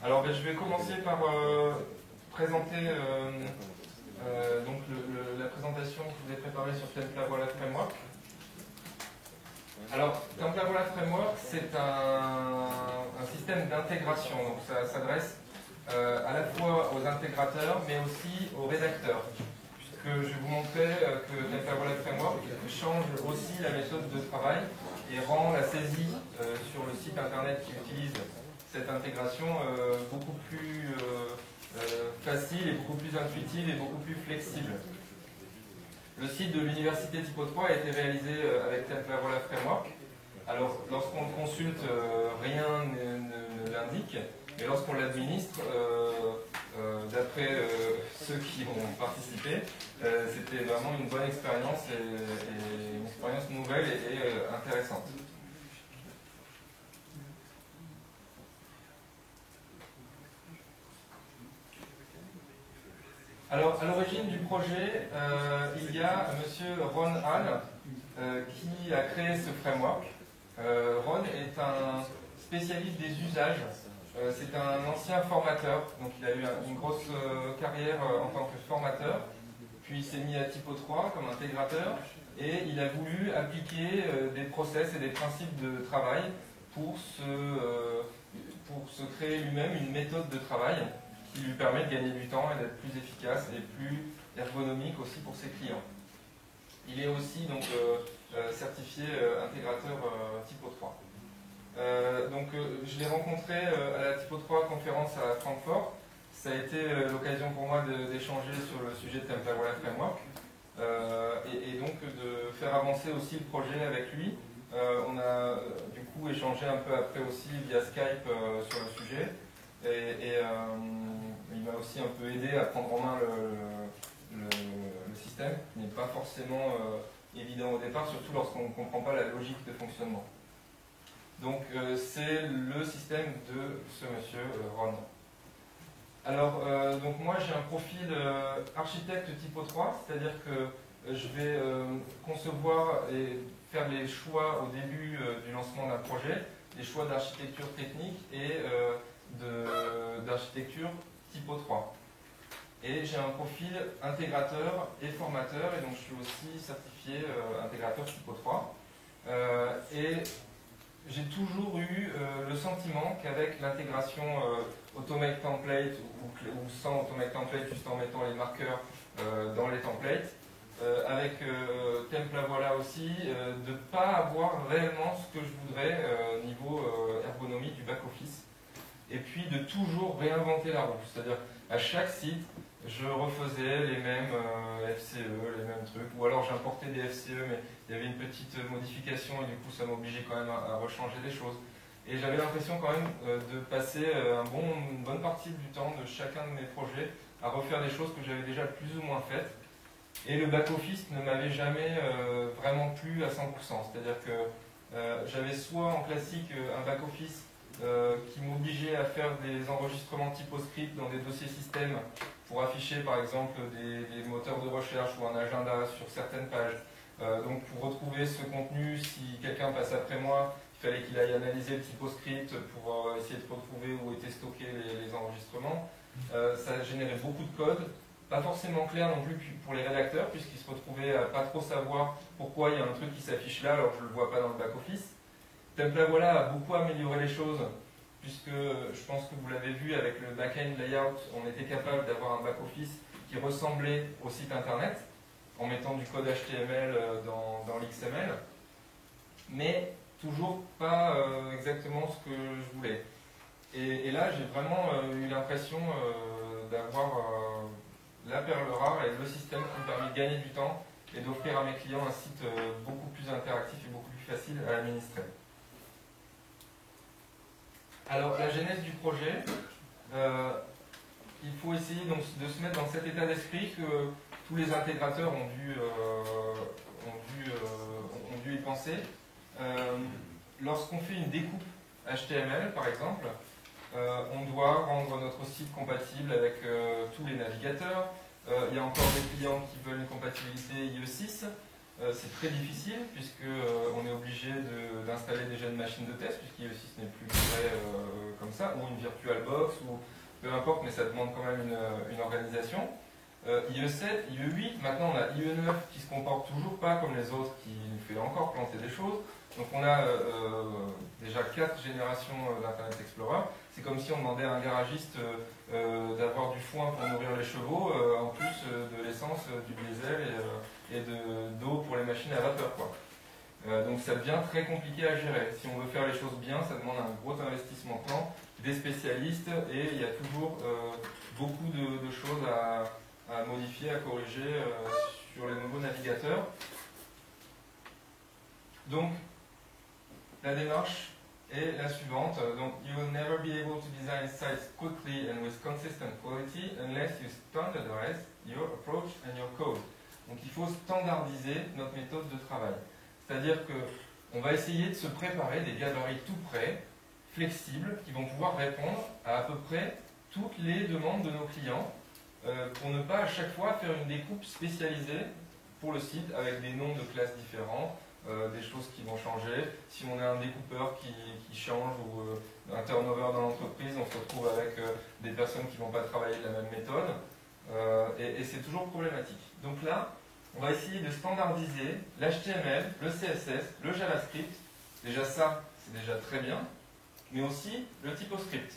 Alors je vais commencer par présenter donc la présentation que je vous ai préparée sur Templavoila Framework. Alors Templavoila Framework, c'est un système d'intégration, donc ça s'adresse à la fois aux intégrateurs mais aussi aux rédacteurs. Puisque je vais vous montrer que Templavoila Framework change aussi la méthode de travail et rend la saisie sur le site internet qui utilise cette intégration beaucoup plus facile et beaucoup plus intuitive et beaucoup plus flexible. Le site de l'université Typo 3 a été réalisé avec Templavoila Framework. Alors, lorsqu'on le consulte, rien ne l'indique, mais lorsqu'on l'administre, d'après ceux qui ont participé, c'était vraiment une bonne expérience et une expérience nouvelle et intéressante. Alors, à l'origine du projet, il y a M. Ron Hall qui a créé ce framework. Ron est un spécialiste des usages. C'est un ancien formateur, donc il a eu une grosse carrière en tant que formateur. Puis il s'est mis à Typo 3 comme intégrateur et il a voulu appliquer des process et des principes de travail pour se créer lui-même une méthode de travail qui lui permet de gagner du temps et d'être plus efficace et plus ergonomique aussi pour ses clients. Il est aussi donc certifié intégrateur Typo 3. Je l'ai rencontré à la Typo 3 conférence à Francfort. Ça a été l'occasion pour moi d'échanger sur le sujet de Templavoila Framework et donc de faire avancer aussi le projet avec lui. On a du coup échangé un peu après aussi via Skype sur le sujet. Et il m'a aussi un peu aidé à prendre en main le système, qui n'est pas forcément évident au départ, surtout lorsqu'on ne comprend pas la logique de fonctionnement. Donc c'est le système de ce monsieur Ron. Alors, donc moi j'ai un profil architecte Typo 3, c'est-à-dire que je vais concevoir et faire les choix au début du lancement d'un projet, les choix d'architecture technique et d'architecture Typo 3. Et j'ai un profil intégrateur et formateur, et donc je suis aussi certifié intégrateur Typo 3. Et j'ai toujours eu le sentiment qu'avec l'intégration Automate Template ou sans Automate Template, juste en mettant les marqueurs dans les templates, avec Templavoila aussi, de ne pas avoir réellement ce que je voudrais niveau ergonomie du back-office. Et puis de toujours réinventer la roue. C'est-à-dire, à chaque site, je refaisais les mêmes FCE, les mêmes trucs. Ou alors j'importais des FCE, mais il y avait une petite modification et du coup ça m'obligeait quand même à rechanger des choses. Et j'avais l'impression quand même de passer une bonne partie du temps de chacun de mes projets à refaire des choses que j'avais déjà plus ou moins faites. Et le back-office ne m'avait jamais vraiment plu à 100%. C'est-à-dire que j'avais soit en classique un back-office qui m'obligeait à faire des enregistrements TypoScript dans des dossiers système pour afficher par exemple des moteurs de recherche ou un agenda sur certaines pages. Donc pour retrouver ce contenu, si quelqu'un passe après moi, il fallait qu'il aille analyser le TypoScript pour essayer de retrouver où étaient stockés les enregistrements. Ça générait beaucoup de code, pas forcément clair non plus pour les rédacteurs, puisqu'ils se retrouvaient à pas trop savoir pourquoi il y a un truc qui s'affiche là alors que je ne le vois pas dans le back-office. Templavoila a beaucoup amélioré les choses, puisque je pense que vous l'avez vu avec le back-end layout, on était capable d'avoir un back-office qui ressemblait au site internet, en mettant du code HTML dans l'XML, mais toujours pas exactement ce que je voulais. Et là, j'ai vraiment eu l'impression d'avoir la perle rare et le système qui me permet de gagner du temps et d'offrir à mes clients un site beaucoup plus interactif et beaucoup plus facile à administrer. Alors, la genèse du projet, il faut essayer donc de se mettre dans cet état d'esprit que tous les intégrateurs ont dû y penser. Lorsqu'on fait une découpe HTML, par exemple, on doit rendre notre site compatible avec tous les navigateurs. Il y a encore des clients qui veulent une compatibilité IE6. c'est très difficile puisqu'on est obligé d'installer déjà une machine de test, puisqu'IE6 n'est plus livré comme ça, ou une VirtualBox, ou peu importe, mais ça demande quand même une organisation. IE7, IE8, maintenant on a IE9 qui se comporte toujours pas comme les autres, qui nous fait encore planter des choses. Donc on a déjà 4 générations d'Internet Explorer. C'est comme si on demandait à un garagiste d'avoir du foin pour nourrir les chevaux, en plus de l'essence, du diesel et d'eau pour les machines à vapeur, quoi. Donc ça devient très compliqué à gérer. Si on veut faire les choses bien, ça demande un gros investissement de temps, des spécialistes, et il y a toujours beaucoup de choses à modifier, à corriger sur les nouveaux navigateurs. Donc, la démarche est la suivante. Donc, you will never be able to design sites quickly and with consistent quality unless you standardize your approach and your code. Donc, il faut standardiser notre méthode de travail. C'est-à-dire qu'on va essayer de se préparer des gabarits tout prêts, flexibles, qui vont pouvoir répondre à peu près toutes les demandes de nos clients, pour ne pas à chaque fois faire une découpe spécialisée pour le site avec des noms de classes différents, des choses qui vont changer. Si on a un découpeur qui change ou un turnover dans l'entreprise, on se retrouve avec des personnes qui ne vont pas travailler de la même méthode, et c'est toujours problématique. Donc là, on va essayer de standardiser l'HTML, le CSS, le JavaScript. Déjà ça, c'est déjà très bien, mais aussi le typoscript.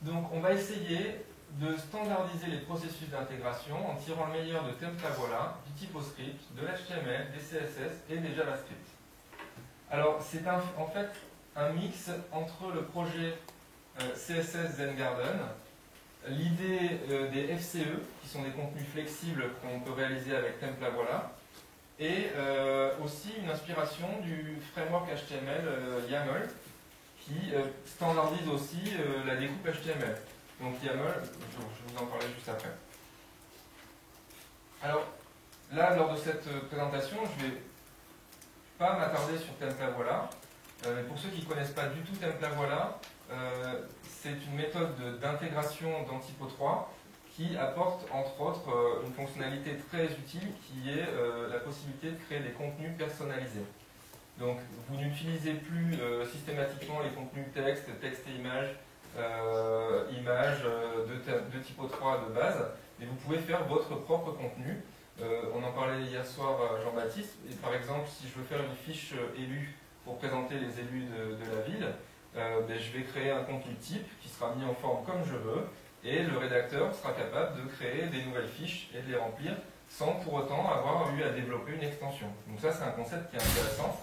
Donc on va essayer de standardiser les processus d'intégration en tirant le meilleur de Templavoila, du typoscript, de l'HTML, des CSS et des JavaScript. Alors c'est en fait un mix entre le projet CSS Zen-Garden, l'idée des FCE, qui sont des contenus flexibles qu'on peut réaliser avec Templavoila, et aussi une inspiration du framework HTML YAML, qui standardise aussi la découpe HTML. Donc YAML, je vais vous en parler juste après. Alors, là, lors de cette présentation, je ne vais pas m'attarder sur Templavoila. Mais pour ceux qui ne connaissent pas du tout Templavoila, c'est une méthode d'intégration dans Typo 3 qui apporte, entre autres, une fonctionnalité très utile qui est la possibilité de créer des contenus personnalisés. Donc, vous n'utilisez plus systématiquement les contenus texte et images, de Typo 3 de base, mais vous pouvez faire votre propre contenu. On en parlait hier soir à Jean-Baptiste, et par exemple, si je veux faire une fiche élue pour présenter les élus de la ville, je vais créer un contenu type qui sera mis en forme comme je veux, et le rédacteur sera capable de créer des nouvelles fiches et de les remplir sans pour autant avoir eu à développer une extension. Donc ça, c'est un concept qui est intéressant.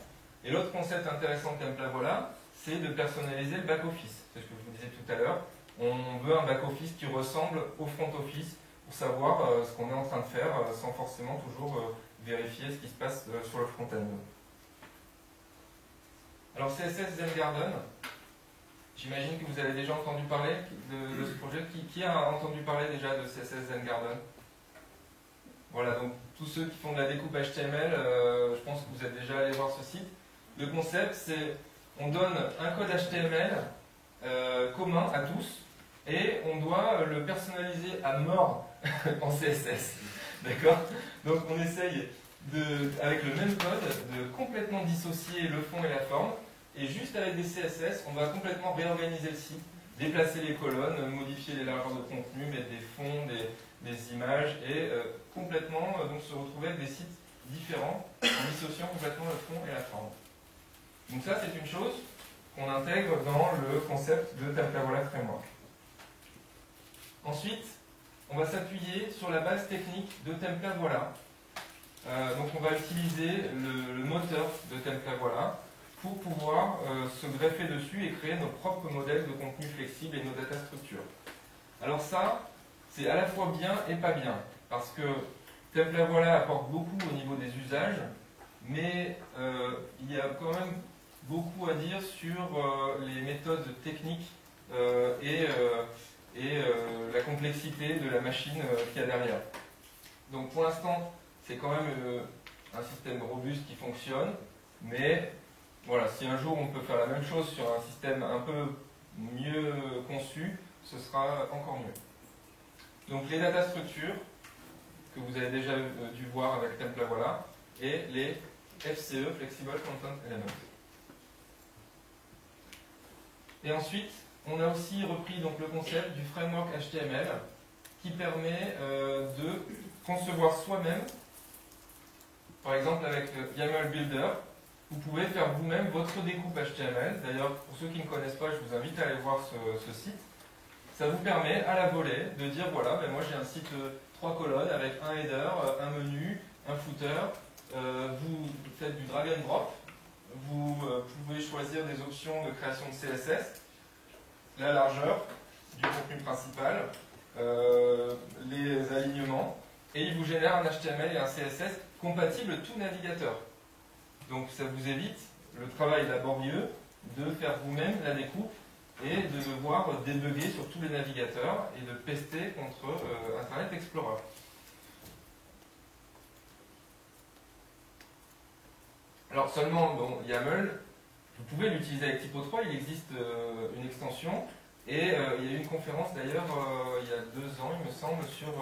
Et l'autre concept intéressant de Templavoila, c'est de personnaliser le back-office. C'est ce que je vous disais tout à l'heure. On veut un back-office qui ressemble au front-office pour savoir ce qu'on est en train de faire sans forcément toujours vérifier ce qui se passe sur le front-end. Alors CSS Zen-Garden, j'imagine que vous avez déjà entendu parler de ce projet. Qui a entendu parler déjà de CSS Zen-Garden? Voilà, donc tous ceux qui font de la découpe HTML, je pense que vous êtes déjà allé voir ce site. Le concept, c'est on donne un code HTML commun à tous et on doit le personnaliser à mort en CSS. D'accord? Donc on essaye, avec le même code, de complètement dissocier le fond et la forme, et juste avec des CSS, on va complètement réorganiser le site, déplacer les colonnes, modifier les largeurs de contenu, mettre des fonds, des images, et complètement donc se retrouver avec des sites différents, en dissociant complètement le fond et la forme. Donc ça, c'est une chose qu'on intègre dans le concept de Templavoila Framework. Ensuite, on va s'appuyer sur la base technique de Templavoila. Donc on va utiliser le moteur de Templavoila pour pouvoir se greffer dessus et créer nos propres modèles de contenu flexible et nos data structures. Alors ça, c'est à la fois bien et pas bien, parce que Templavoila apporte beaucoup au niveau des usages, mais il y a quand même beaucoup à dire sur les méthodes techniques et la complexité de la machine qu'il y a derrière. Donc pour l'instant, c'est quand même un système robuste qui fonctionne, mais voilà, si un jour on peut faire la même chose sur un système un peu mieux conçu, ce sera encore mieux. Donc les data structures, que vous avez déjà dû voir avec Templavoila, et les FCE, Flexible Content Elements. Et ensuite, on a aussi repris donc, le concept du framework HTML qui permet de concevoir soi-même, par exemple avec le YAML Builder, vous pouvez faire vous-même votre découpe HTML. D'ailleurs, pour ceux qui ne connaissent pas, je vous invite à aller voir ce site. Ça vous permet à la volée de dire voilà, ben moi j'ai un site 3 colonnes avec un header, un menu, un footer. Vous faites du drag and drop. Vous pouvez choisir des options de création de CSS, la largeur du contenu principal, les alignements, et il vous génère un HTML et un CSS compatibles tout navigateur. Donc ça vous évite le travail laborieux de faire vous-même la découpe et de devoir débugger sur tous les navigateurs et de pester contre Internet Explorer. Alors seulement, bon, YAML, vous pouvez l'utiliser avec Typo 3, il existe une extension, et il y a eu une conférence d'ailleurs il y a 2 ans, il me semble, sur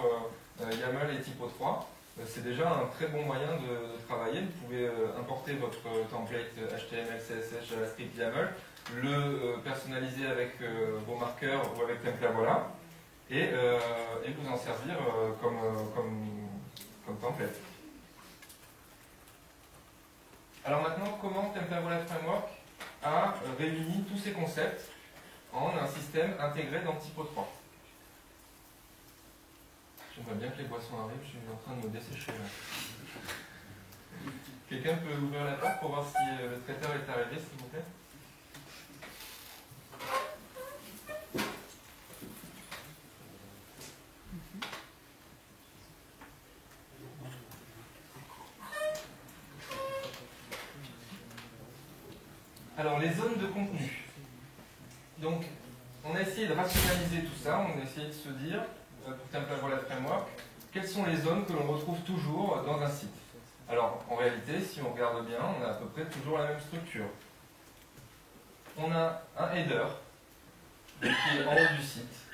YAML et Typo 3. C'est déjà un très bon moyen de travailler. Vous pouvez importer votre template HTML, CSS, JavaScript, YAML, le personnaliser avec vos marqueurs ou avec Templavoila, et vous en servir comme template. Alors maintenant, comment Templavoila Framework a réuni tous ces concepts en un système intégré dans Typo 3? J'aimerais bien que les boissons arrivent, je suis en train de me dessécher là. Quelqu'un peut ouvrir la porte pour voir si le traiteur est arrivé, s'il vous plaît? Alors, les zones de contenu. Donc, on a essayé de rationaliser tout ça, on a essayé de se dire, pour Templavoila Framework, quelles sont les zones que l'on retrouve toujours dans un site. Alors, en réalité, si on regarde bien, on a à peu près toujours la même structure. On a un header, qui est en haut du site,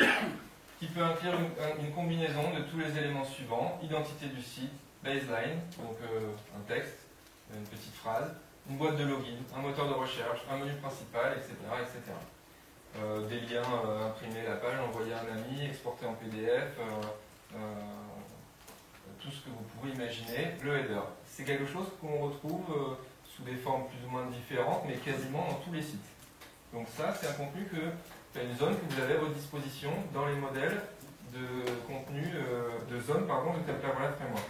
qui peut inclure une combinaison de tous les éléments suivants: identité du site, baseline, donc un texte, une petite phrase, une boîte de login, un moteur de recherche, un menu principal, etc. etc. Des liens, imprimer la page, envoyer à un ami, exporter en PDF, tout ce que vous pouvez imaginer. Le header, c'est quelque chose qu'on retrouve sous des formes plus ou moins différentes, mais quasiment dans tous les sites. Donc ça, c'est un contenu une zone que vous avez à votre disposition dans les modèles de contenu, de zone, pardon, de Templavoila Framework.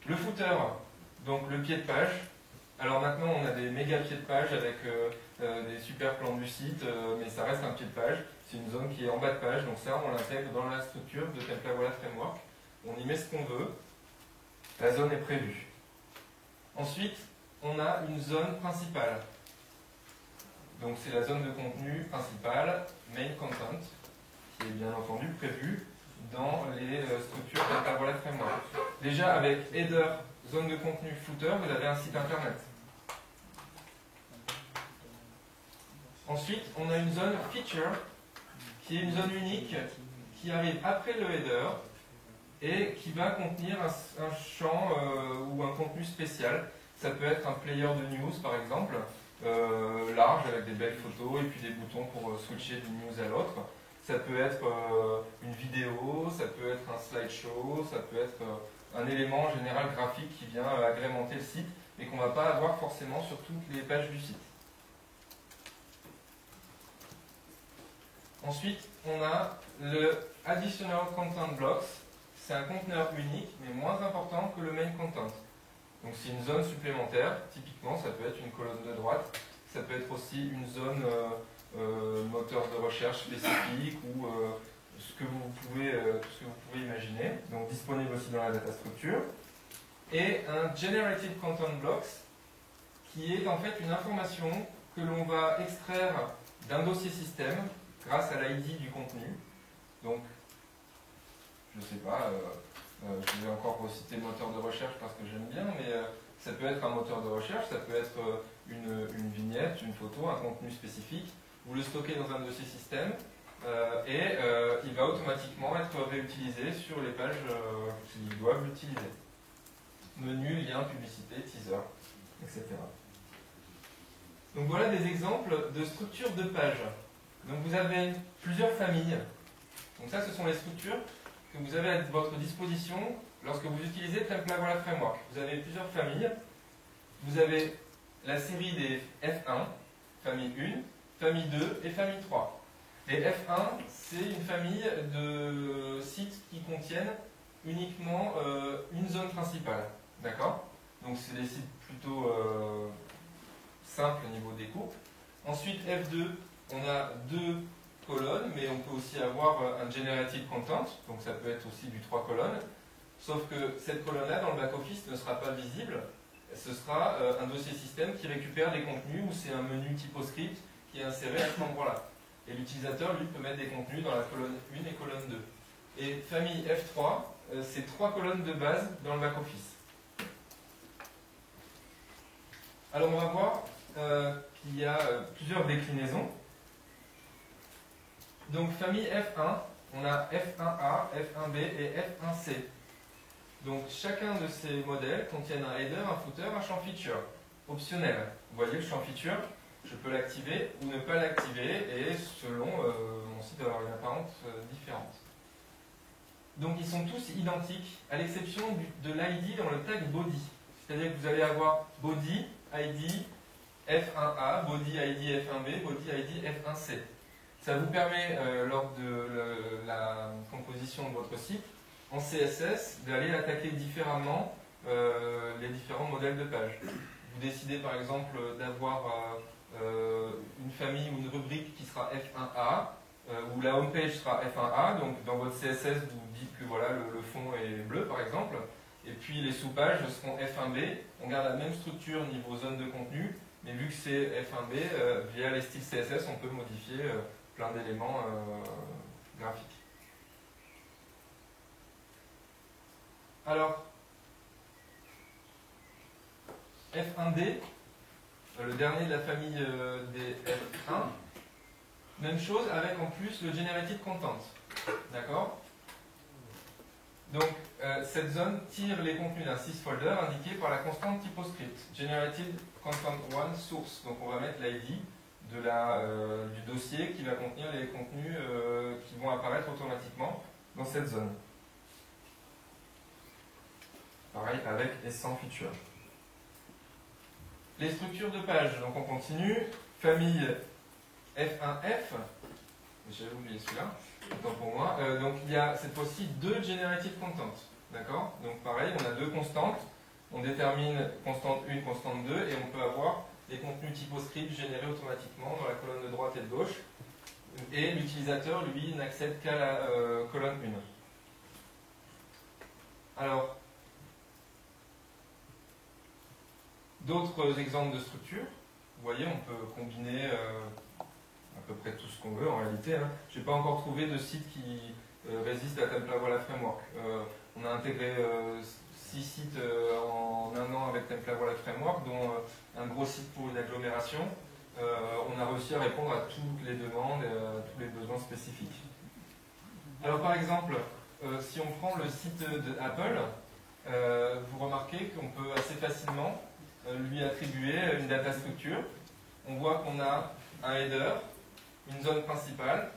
Le footer, donc le pied de page. Alors maintenant, on a des méga pieds de page avec des super plans du site, mais ça reste un pied de page. C'est une zone qui est en bas de page, donc ça, on l'intègre dans la structure de Templavoila Framework. On y met ce qu'on veut. La zone est prévue. Ensuite, on a une zone principale. Donc c'est la zone de contenu principale, main content, qui est bien entendu prévue dans les structures Templavoila Framework. Déjà, avec header, zone de contenu, footer, vous avez un site internet. Ensuite, on a une zone feature, qui est une zone unique, qui arrive après le header et qui va contenir un champ ou un contenu spécial. Ça peut être un player de news, par exemple, large, avec des belles photos et puis des boutons pour switcher d'une news à l'autre. Ça peut être une vidéo, ça peut être un slideshow, ça peut être un élément en général graphique qui vient agrémenter le site, mais qu'on ne va pas avoir forcément sur toutes les pages du site. Ensuite, on a le Additional Content Blocks. C'est un conteneur unique, mais moins important que le Main Content. Donc c'est une zone supplémentaire. Typiquement, ça peut être une colonne de droite. Ça peut être aussi une zone moteur de recherche spécifique ou tout ce que vous pouvez imaginer. Donc disponible aussi dans la data structure. Et un Generated Content Blocks, qui est en fait une information que l'on va extraire d'un dossier système grâce à l'ID du contenu. Donc, je ne sais pas, je vais encore reciter moteur de recherche parce que j'aime bien, mais ça peut être un moteur de recherche, ça peut être une vignette, une photo, un contenu spécifique. Vous le stockez dans un dossier système, il va automatiquement être réutilisé sur les pages qui doivent l'utiliser. Menu, lien, publicité, teaser, etc. Donc voilà des exemples de structures de pages. Donc vous avez plusieurs familles. Donc ça, ce sont les structures que vous avez à votre disposition lorsque vous utilisez Templavoila Framework. Vous avez plusieurs familles. Vous avez la série des F1, famille 1, famille 2 et famille 3. Les F1, c'est une famille de sites qui contiennent uniquement une zone principale. D'accord? Donc c'est des sites plutôt simples au niveau des coupes. Ensuite, F2, on a deux colonnes, mais on peut aussi avoir un generated content, donc ça peut être aussi du 3 colonnes. Sauf que cette colonne-là, dans le back-office, ne sera pas visible. Ce sera un dossier système qui récupère des contenus ou c'est un menu typoscript qui est inséré à cet endroit-là. Et l'utilisateur, lui, peut mettre des contenus dans la colonne 1 et colonne 2. Et famille F3, c'est 3 colonnes de base dans le back-office. Alors on va voir qu'il y a plusieurs déclinaisons. Donc famille F1, on a F1A, F1B et F1C. Donc chacun de ces modèles contient un header, un footer, un champ feature optionnel. Vous voyez le champ feature, je peux l'activer ou ne pas l'activer et selon mon site va avoir une apparence différente. Donc ils sont tous identiques à l'exception de l'ID dans le tag body. C'est-à-dire que vous allez avoir body, ID, F1A, body ID F1B, body ID F1C. Ça vous permet, lors de la composition de votre site, en CSS, d'aller attaquer différemment les différents modèles de page. Vous décidez par exemple d'avoir une famille ou une rubrique qui sera F1A, où la home page sera F1A, donc dans votre CSS vous dites que voilà, le fond est bleu par exemple, et puis les sous-pages seront F1B, on garde la même structure niveau zone de contenu, mais vu que c'est F1B, via les styles CSS on peut modifier plein d'éléments graphiques. Alors, F1D, le dernier de la famille des F1, même chose avec en plus le Generated Content. D'accord? Donc, cette zone tire les contenus d'un sysfolder indiqué par la constante typoscript. Generated Content 1 source. Donc, on va mettre l'ID du dossier qui va contenir les contenus qui vont apparaître automatiquement dans cette zone. Pareil avec et sans feature. Les structures de page, donc on continue. Famille F1F, j'avais oublié celui-là, autant pour moi. Donc il y a cette fois-ci deux generated content. D'accord? Donc pareil, on a deux constantes. On détermine constante 1, constante 2, et on peut avoir des contenus typoscript générés automatiquement dans la colonne de droite et de gauche. Et l'utilisateur, lui, n'accède qu'à la colonne 1. Alors, d'autres exemples de structures. Vous voyez, on peut combiner à peu près tout ce qu'on veut en réalité. Hein. Je n'ai pas encore trouvé de site qui résiste à Templavoila Framework. On a intégré 6 sites en un an avec Templavoila Framework, dont un gros site pour une agglomération. On a réussi à répondre à toutes les demandes et à tous les besoins spécifiques. Alors par exemple, si on prend le site d'Apple, vous remarquez qu'on peut assez facilement lui attribuer une data structure. On voit qu'on a un header, une zone principale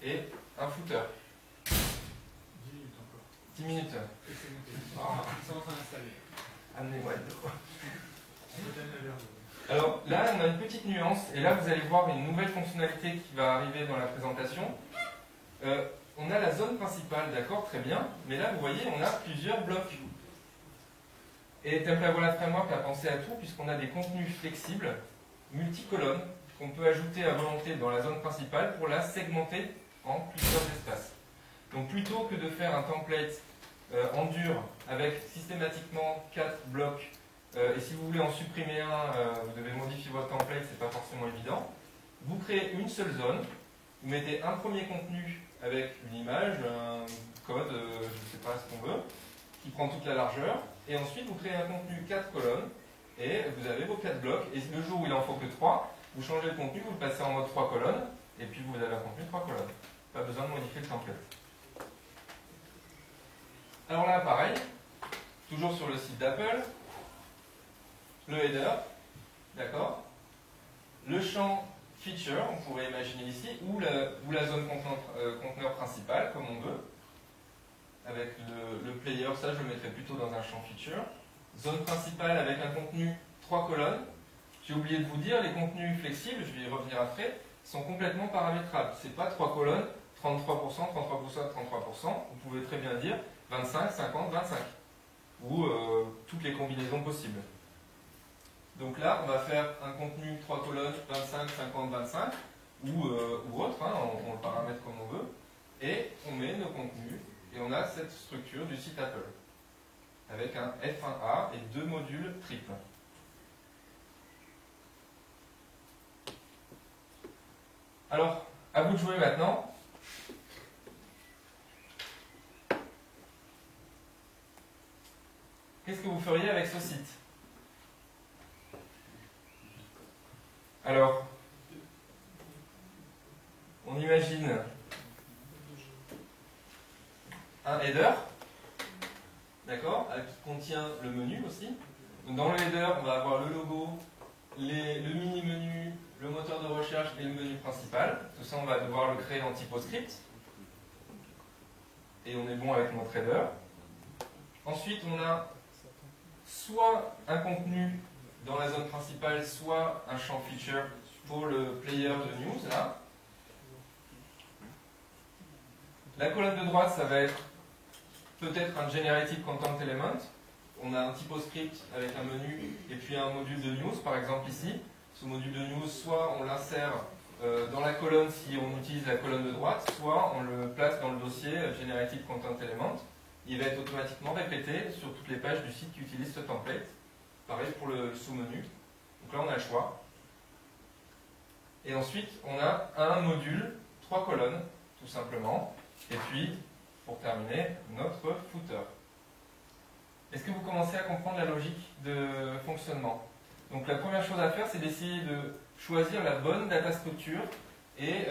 et un footer. 10 minutes encore. 10 minutes. Ah, ils sont en train d'installer. Amenez-moi de quoi. Alors là, on a une petite nuance, et là vous allez voir une nouvelle fonctionnalité qui va arriver dans la présentation. On a la zone principale, d'accord, très bien, mais là vous voyez, on a plusieurs blocs. Et Templavoila Framework a pensé à tout, puisqu'on a des contenus flexibles, multicolonnes, qu'on peut ajouter à volonté dans la zone principale pour la segmenter en plusieurs espaces. Donc plutôt que de faire un template en dur avec systématiquement 4 blocs, et si vous voulez en supprimer un, vous devez modifier votre template, c'est pas forcément évident. Vous créez une seule zone, vous mettez un premier contenu avec une image, un code, je ne sais pas ce qu'on veut, qui prend toute la largeur, et ensuite vous créez un contenu 4 colonnes, et vous avez vos 4 blocs, et le jour où il en faut que 3, vous changez le contenu, vous le passez en mode 3 colonnes, et puis vous avez un contenu 3 colonnes. Pas besoin de modifier le template. Alors là, pareil, toujours sur le site d'Apple, le header, d'accord, le champ feature, on pourrait imaginer ici, ou la zone conteneur principale, comme on veut, avec le player, ça je le mettrais plutôt dans un champ feature. Zone principale avec un contenu 3 colonnes. J'ai oublié de vous dire, les contenus flexibles, je vais y revenir après, sont complètement paramétrables. Ce n'est pas 3 colonnes, 33%, 33%, 33%. Vous pouvez très bien dire 25, 50, 25. Ou toutes les combinaisons possibles. Donc là, on va faire un contenu 3 colonnes, 25, 50, 25, ou autre, hein, on le paramètre comme on veut, et on met nos contenus, et on a cette structure du site Apple, avec un F1A et 2 modules triples. Alors, à vous de jouer maintenant. Qu'est-ce que vous feriez avec ce site? Alors, on imagine un header, d'accord, qui contient le menu aussi. Donc dans le header, on va avoir le logo, le mini-menu, le moteur de recherche et le menu principal. Tout ça, on va devoir le créer en TypoScript. Et on est bon avec notre header. Ensuite, on a soit un contenu dans la zone principale, soit un champ feature pour le player de news, là. La colonne de droite, ça va être peut-être un Generated Content Element. On a un TypoScript avec un menu et puis un module de news, par exemple ici. Ce module de news, soit on l'insère dans la colonne si on utilise la colonne de droite, soit on le place dans le dossier Generated Content Element. Il va être automatiquement répété sur toutes les pages du site qui utilisent ce template. Pareil pour le sous-menu. Donc là, on a le choix. Et ensuite, on a un module, 3 colonnes, tout simplement. Et puis, pour terminer, notre footer. Est-ce que vous commencez à comprendre la logique de fonctionnement? Donc la première chose à faire, c'est d'essayer de choisir la bonne data structure et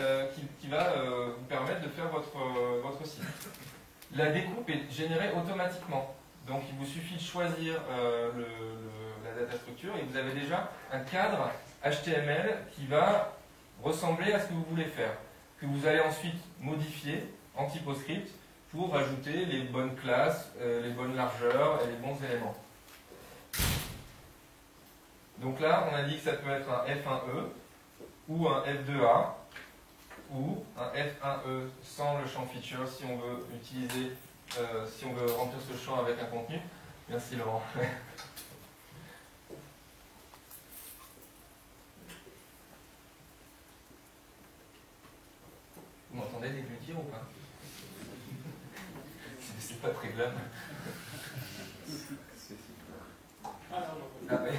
qui va vous permettre de faire votre site. La découpe est générée automatiquement. Donc il vous suffit de choisir la data structure et vous avez déjà un cadre HTML qui va ressembler à ce que vous voulez faire, que vous allez ensuite modifier en TypoScript pour ajouter les bonnes classes, les bonnes largeurs et les bons éléments. Donc là, on a dit que ça peut être un F1E ou un F2A ou un F1E sans le champ feature si on veut utiliser, si on veut remplir ce champ avec un contenu. Merci Laurent. Vous m'entendez déglutir ou pas? C'est pas très glam. Ah oui.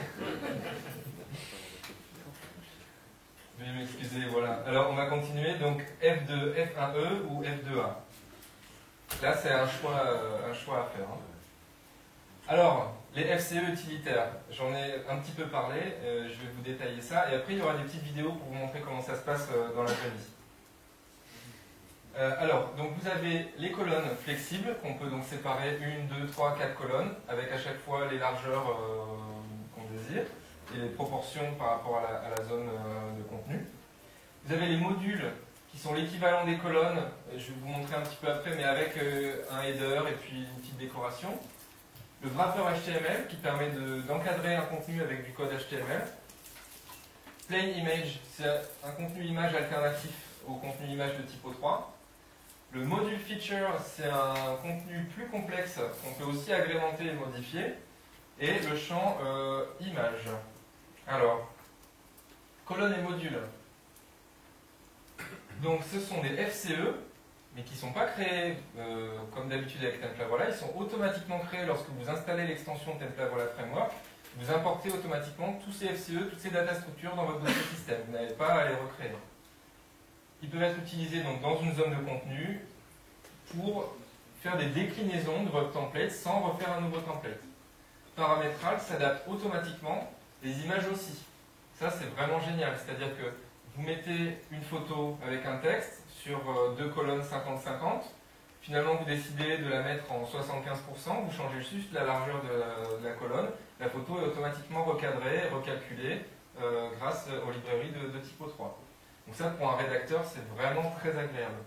Veuillez m'excuser, voilà. Alors on va continuer, donc F2, F1E ou F2A. Là c'est un choix à faire. Hein. Alors, les FCE utilitaires, j'en ai un petit peu parlé, je vais vous détailler ça, et après il y aura des petites vidéos pour vous montrer comment ça se passe dans la vraie vie. Alors, donc vous avez les colonnes flexibles, qu'on peut donc séparer 1, 2, 3, 4 colonnes, avec à chaque fois les largeurs qu'on désire, et les proportions par rapport à la zone de contenu. Vous avez les modules, qui sont l'équivalent des colonnes, je vais vous montrer un petit peu après, mais avec un header et puis une petite décoration. Le wrapper HTML, qui permet d'encadrer un contenu avec du code HTML. Plain Image, c'est un contenu image alternatif au contenu image de typo 3. Le module feature, c'est un contenu plus complexe qu'on peut aussi agrémenter et modifier. Et le champ image. Alors, colonne et module. Donc ce sont des FCE, mais qui ne sont pas créés comme d'habitude avec Templavoila. Ils sont automatiquement créés lorsque vous installez l'extension Templavoila Framework. Vous importez automatiquement tous ces FCE, toutes ces data structures dans votre dossier système. Vous n'avez pas à les recréer. Ils peuvent être utilisés donc dans une zone de contenu pour faire des déclinaisons de votre template sans refaire un nouveau template. Paramétral s'adapte automatiquement, les images aussi. Ça c'est vraiment génial, c'est-à-dire que vous mettez une photo avec un texte sur deux colonnes 50-50. Finalement, vous décidez de la mettre en 75%, vous changez juste la largeur de la colonne. La photo est automatiquement recadrée et recalculée grâce aux librairies de Typo 3. Donc ça, pour un rédacteur, c'est vraiment très agréable.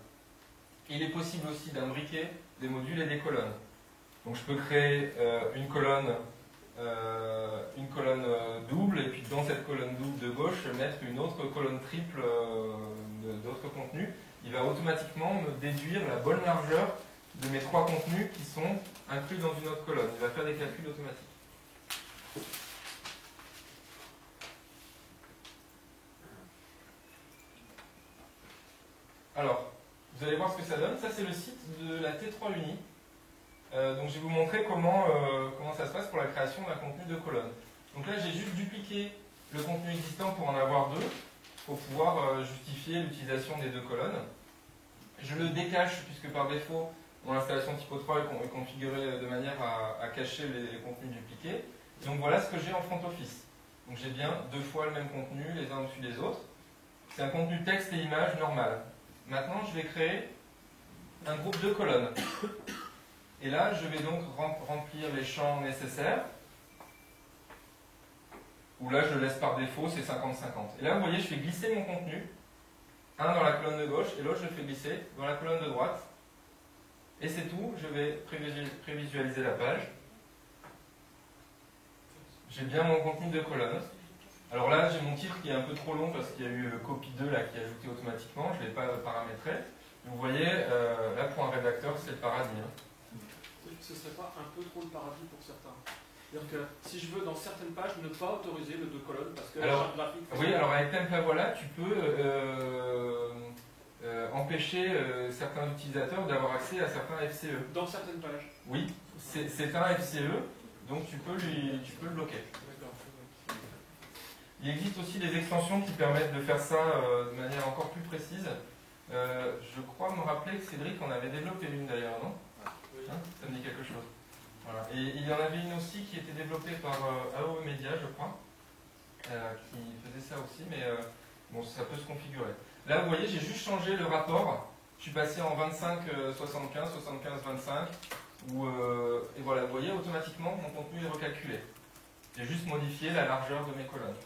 Il est possible aussi d'imbriquer des modules et des colonnes. Donc je peux créer une colonne double, et puis dans cette colonne double de gauche, mettre une autre colonne triple d'autres contenus. Il va automatiquement me déduire la bonne largeur de mes trois contenus qui sont inclus dans une autre colonne. Il va faire des calculs automatiques. Alors, vous allez voir ce que ça donne. Ça, c'est le site de la T3 Uni. Donc, je vais vous montrer comment ça se passe pour la création d'un contenu de colonne. Donc là, j'ai juste dupliqué le contenu existant pour en avoir deux, pour pouvoir justifier l'utilisation des deux colonnes. Je le décache, puisque par défaut, mon installation Typo 3 est configurée de manière à cacher les contenus dupliqués. Donc voilà ce que j'ai en front office. Donc j'ai bien deux fois le même contenu, les uns au-dessus des autres. C'est un contenu texte et image normal. Maintenant, je vais créer un groupe de colonnes. Et là, je vais donc remplir les champs nécessaires. Où là, je laisse par défaut, c'est 50-50. Et là, vous voyez, je fais glisser mon contenu. Un dans la colonne de gauche et l'autre, je le fais glisser dans la colonne de droite. Et c'est tout, je vais prévisualiser la page. J'ai bien mon contenu de colonne. Alors là, j'ai mon titre qui est un peu trop long parce qu'il y a eu le copy 2 là, qui est ajouté automatiquement. Je ne l'ai pas paramétré. Vous voyez, là pour un rédacteur, c'est le paradis. Hein. Ce ne serait pas un peu trop le paradis pour certains? C'est-à-dire que si je veux dans certaines pages ne pas autoriser le deux colonnes parce que alors, le graphique... Oui, alors avec Template voilà, tu peux empêcher certains utilisateurs d'avoir accès à certains FCE. Dans certaines pages? Oui, c'est un FCE, donc tu peux le bloquer. Il existe aussi des extensions qui permettent de faire ça de manière encore plus précise. Je crois me rappeler que Cédric en avait développé une d'ailleurs, non? Oui. Hein, ça me dit quelque chose. Voilà. Et il y en avait une aussi qui était développée par AOE Media, je crois, qui faisait ça aussi, mais bon, ça peut se configurer. Là, vous voyez, j'ai juste changé le rapport. Je suis passé en 25-75, 75-25, et voilà, vous voyez, automatiquement, mon contenu est recalculé. J'ai juste modifié la largeur de mes colonnes.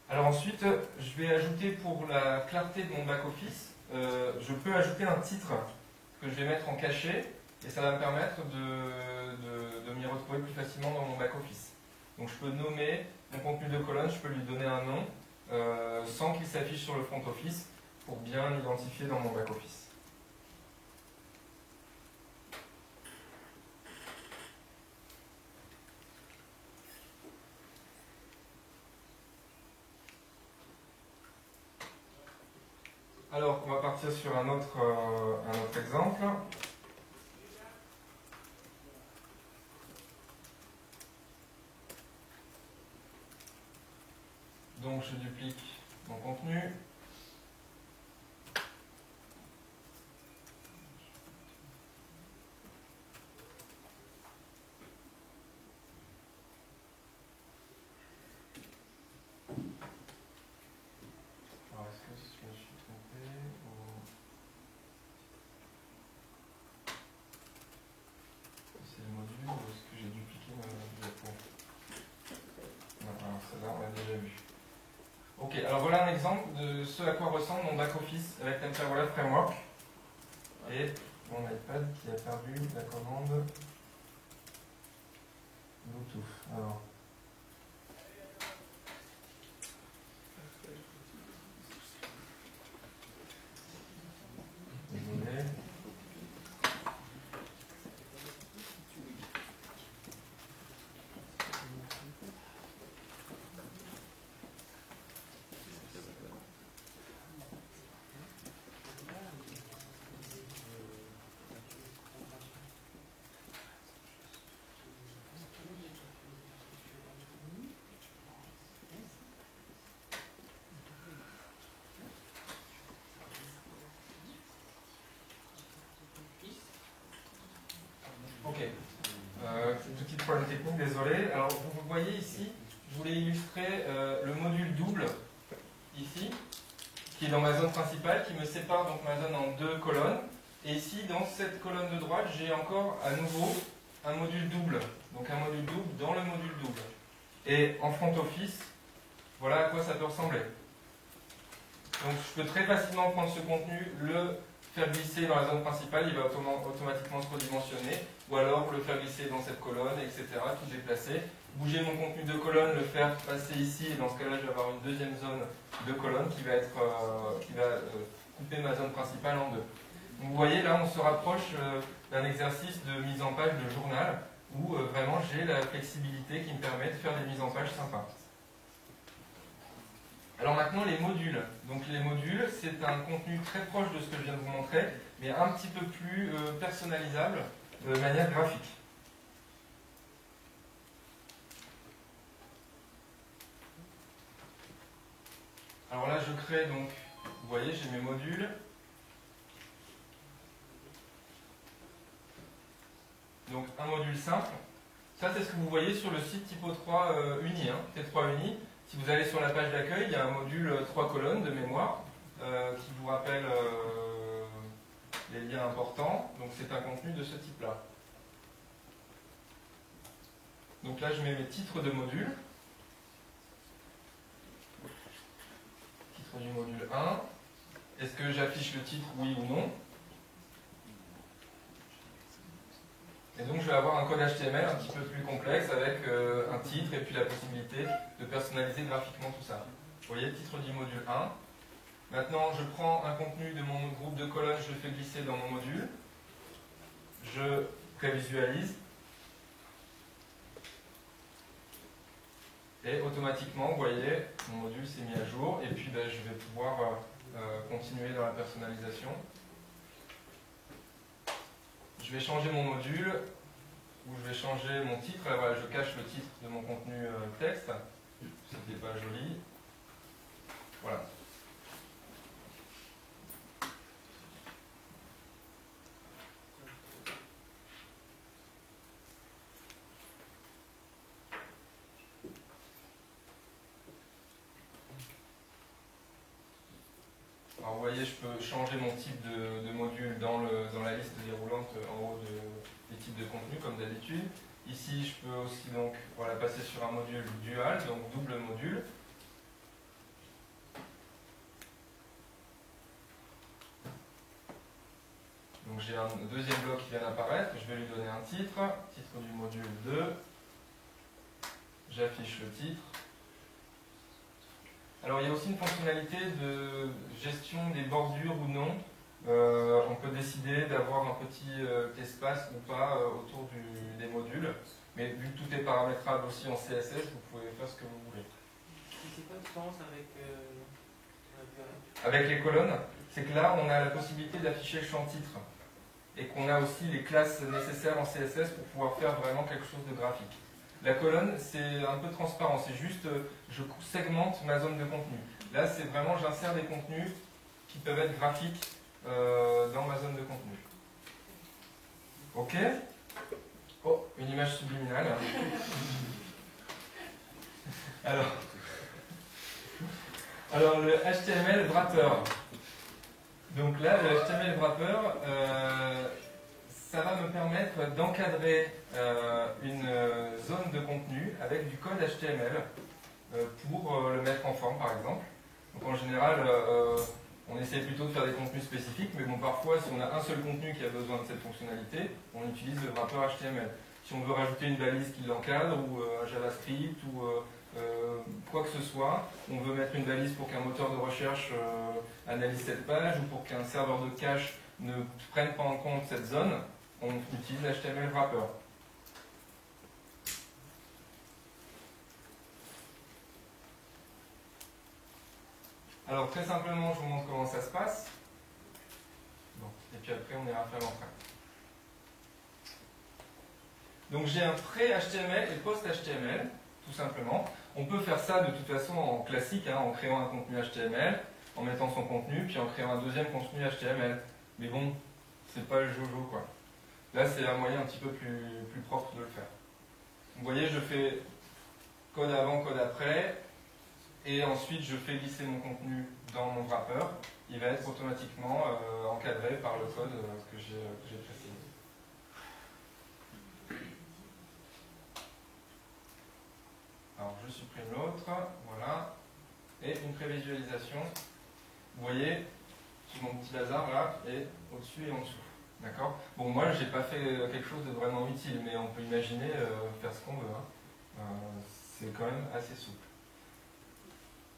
Alors ensuite, je vais ajouter pour la clarté de mon back-office, je peux ajouter un titre que je vais mettre en cachet, et ça va me permettre de m'y retrouver plus facilement dans mon back-office. Donc je peux nommer mon contenu de colonne, je peux lui donner un nom, sans qu'il s'affiche sur le front office, pour bien l'identifier dans mon back-office. Alors, on va partir sur un autre exemple. Donc, je duplique mon contenu. Alors, est-ce que je me suis trompé ou... C'est le module ou est-ce que j'ai dupliqué ma diapo? Non, alors celle-là, on l'a déjà vu. Ok, alors voilà un exemple de ce à quoi ressemble mon back-office avec Template Voilà Framework et mon iPad qui a perdu la commande Bluetooth. Alors, désolé. Ok. Petite problème technique, désolé. Alors, vous voyez ici, je voulais illustrer le module double, ici, qui est dans ma zone principale, qui me sépare donc ma zone en deux colonnes. Et ici, dans cette colonne de droite, j'ai encore à nouveau un module double. Donc un module double dans le module double. Et en front office, voilà à quoi ça peut ressembler. Donc je peux très facilement prendre ce contenu, le faire glisser dans la zone principale, il va automatiquement se redimensionner, ou alors le faire glisser dans cette colonne, etc., tout déplacer. Bouger mon contenu de colonne, le faire passer ici, et dans ce cas-là, je vais avoir une deuxième zone de colonne qui va couper ma zone principale en deux. Donc, vous voyez, là, on se rapproche d'un exercice de mise en page de journal, où vraiment j'ai la flexibilité qui me permet de faire des mises en page sympas. Alors maintenant, les modules. Donc les modules, c'est un contenu très proche de ce que je viens de vous montrer, mais un petit peu plus personnalisable de manière graphique. Alors là, je crée donc, vous voyez, j'ai mes modules. Donc un module simple. Ça, c'est ce que vous voyez sur le site Typo3 Uni, T3 Uni. Si vous allez sur la page d'accueil, il y a un module 3 colonnes de mémoire qui vous rappelle les liens importants. Donc c'est un contenu de ce type-là. Donc là, je mets mes titres de module. Titre du module 1. Est-ce que j'affiche le titre, oui ou non? Et donc je vais avoir un code HTML un petit peu plus complexe avec un titre et puis la possibilité de personnaliser graphiquement tout ça. Vous voyez, titre du module 1. Maintenant, je prends un contenu de mon groupe de colonnes, je le fais glisser dans mon module. Je prévisualise. Et automatiquement, vous voyez, mon module s'est mis à jour. Et puis ben, je vais pouvoir continuer dans la personnalisation. Je vais changer mon module, ou je vais changer mon titre. Alors, voilà, je cache le titre de mon contenu texte. C'était pas joli. Voilà. Alors vous voyez, je peux changer mon type de module dans la liste déroulante en haut des types de contenu comme d'habitude. Ici, je peux aussi donc voilà, passer sur un module dual, donc double module. Donc j'ai un deuxième bloc qui vient d'apparaître, je vais lui donner un titre, titre du module 2. J'affiche le titre. Alors il y a aussi une fonctionnalité de gestion des bordures ou non. On peut décider d'avoir un petit espace ou pas autour des modules. Mais vu que tout est paramétrable aussi en CSS, vous pouvez faire ce que vous voulez. C'est quoi la différence avec Avec les colonnes, c'est que là on a la possibilité d'afficher le champ titre. Et qu'on a aussi les classes nécessaires en CSS pour pouvoir faire vraiment quelque chose de graphique. La colonne, c'est un peu transparent, c'est juste, je segmente ma zone de contenu. Là, c'est vraiment, j'insère des contenus qui peuvent être graphiques dans ma zone de contenu. Ok? Oh, une image subliminale. Alors le HTML wrapper. Donc là, le HTML wrapper, ça va me permettre d'encadrer une zone de contenu avec du code HTML pour le mettre en forme, par exemple. Donc en général, on essaie plutôt de faire des contenus spécifiques, mais bon, parfois, si on a un seul contenu qui a besoin de cette fonctionnalité, on utilise le wrapper HTML. Si on veut rajouter une balise qui l'encadre, ou un JavaScript, ou quoi que ce soit, on veut mettre une balise pour qu'un moteur de recherche analyse cette page, ou pour qu'un serveur de cache ne prenne pas en compte cette zone, on utilise l'HTML wrapper. Alors très simplement, je vous montre comment ça se passe. Bon. Et puis après, on ira faire l'entraîne. Donc j'ai un pré-HTML et post-HTML, tout simplement. On peut faire ça de toute façon en classique, en créant un contenu HTML, en mettant son contenu, puis en créant un deuxième contenu HTML. Mais bon, c'est pas le jojo, quoi. Là, c'est un moyen un petit peu plus propre de le faire. Vous voyez, je fais code avant, code après, et ensuite je fais glisser mon contenu dans mon wrapper, il va être automatiquement encadré par le code que j'ai précisé. Alors je supprime l'autre, voilà, et une prévisualisation. Vous voyez, mon petit bazar là est au-dessus et en dessous. D'accord? Bon, moi j'ai pas fait quelque chose de vraiment utile, mais on peut imaginer faire ce qu'on veut. Hein. C'est quand même assez souple.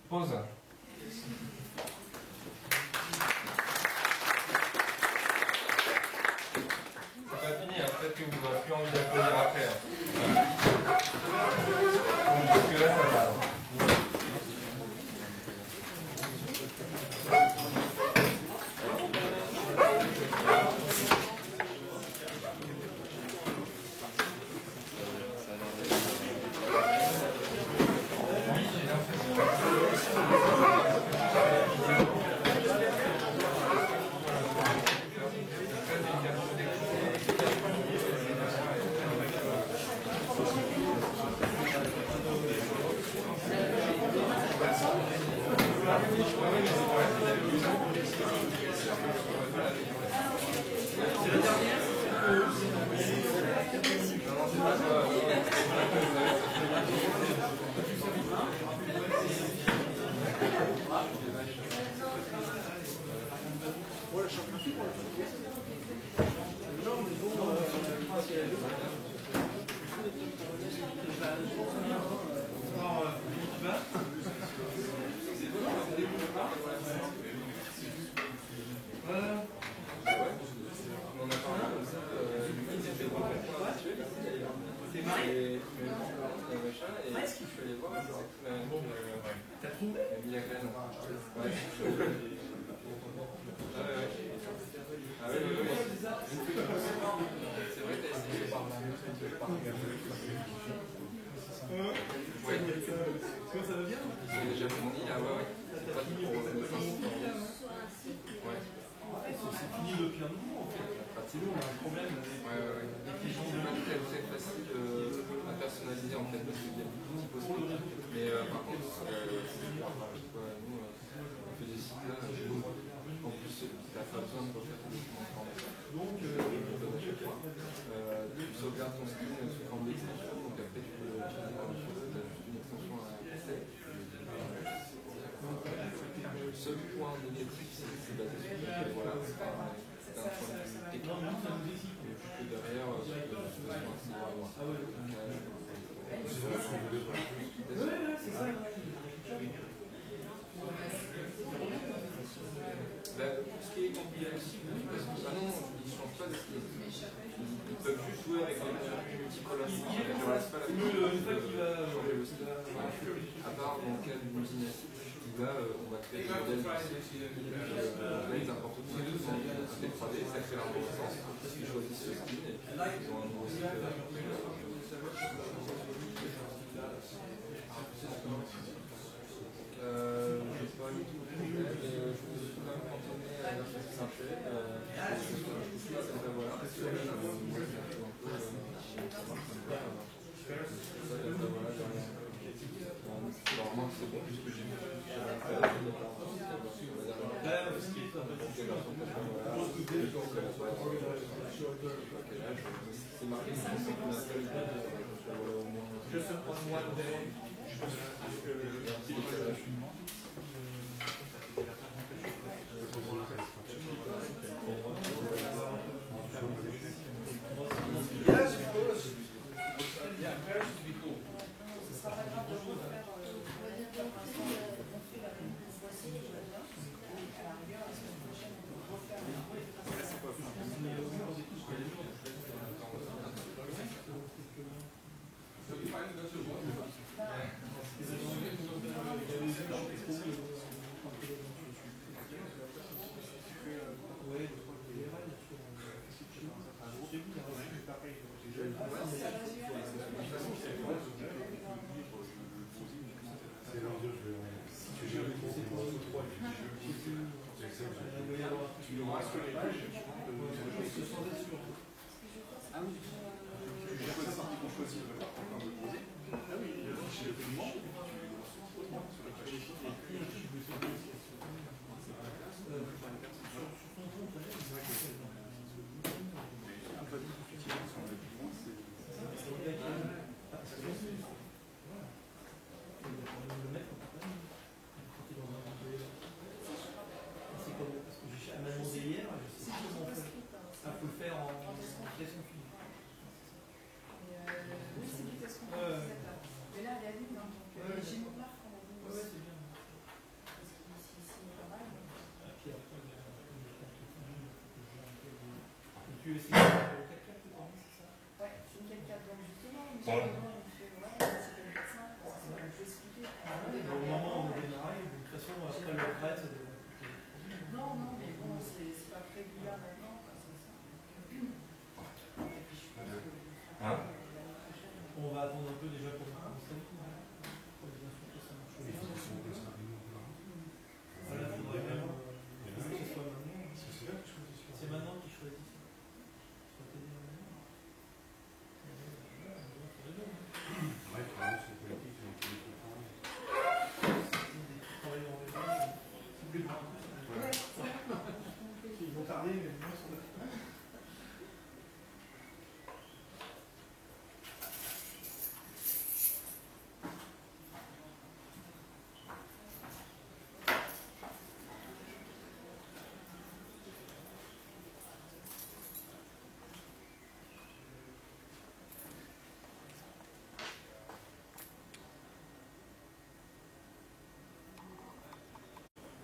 Pause. C'est pas fini, hein. Peut-être que vous n'aurez plus envie d'applaudir après. Hein. Donc, jusque là, ça va.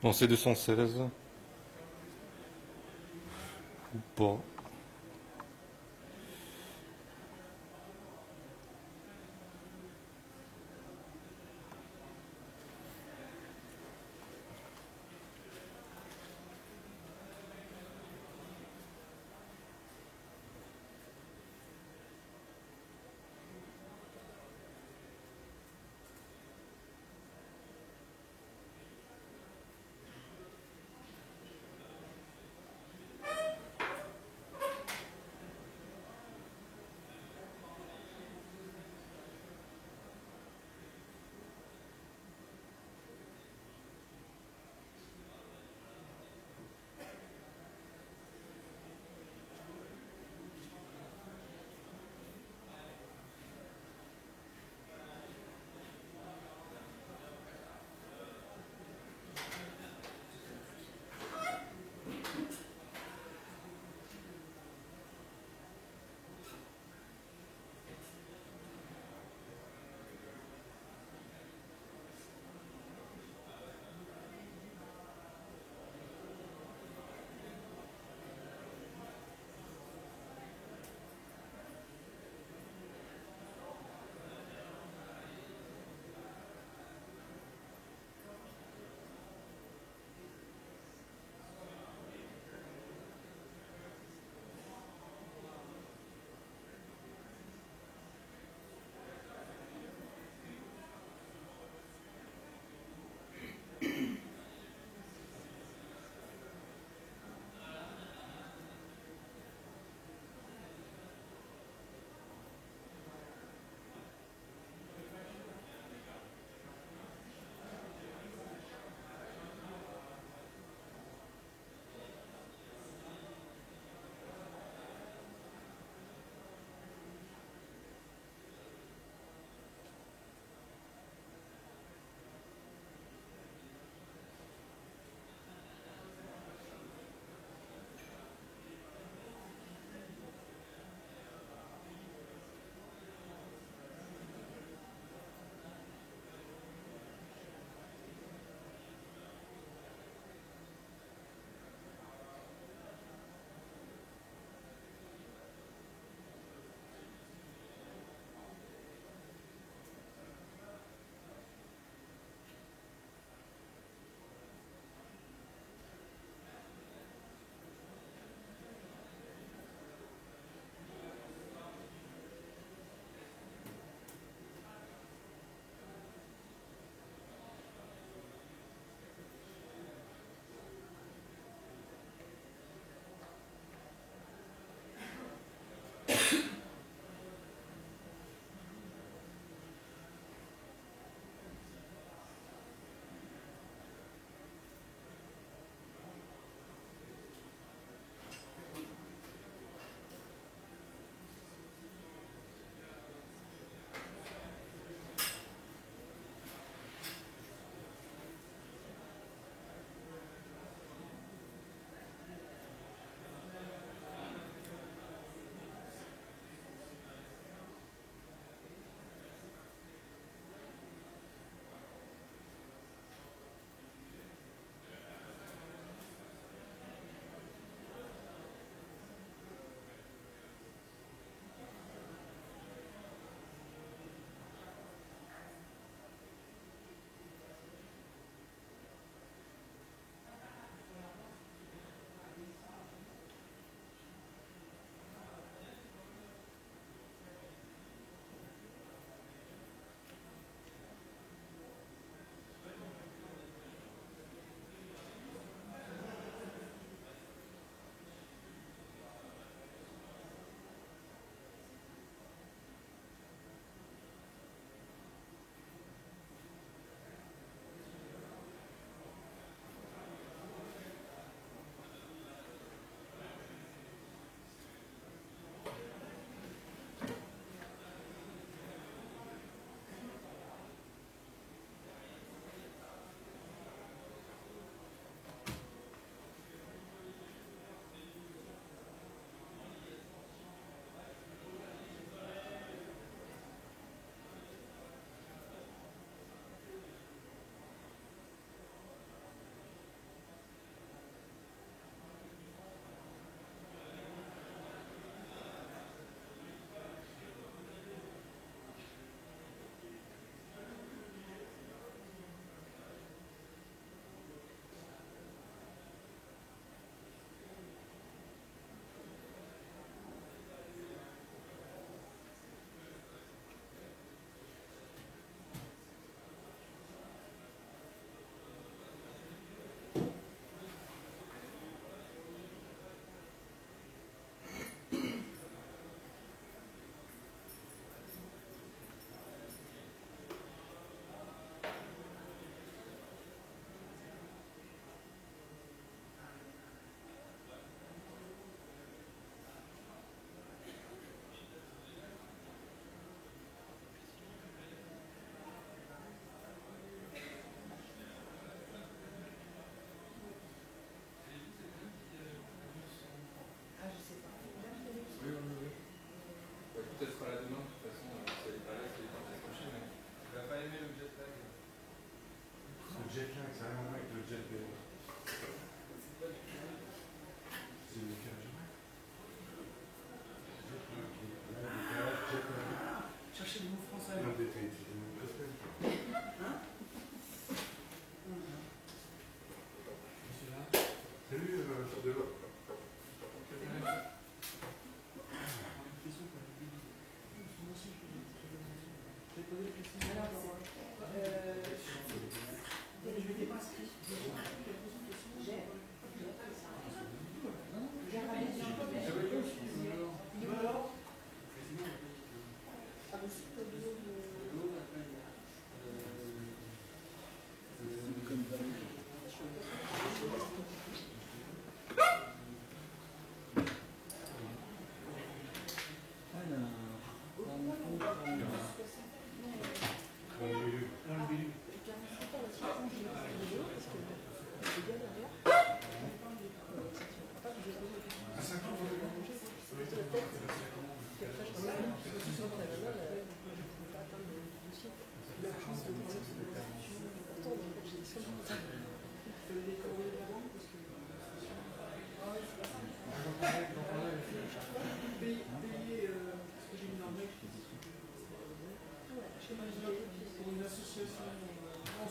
Bon, c'est 216. Ou pas.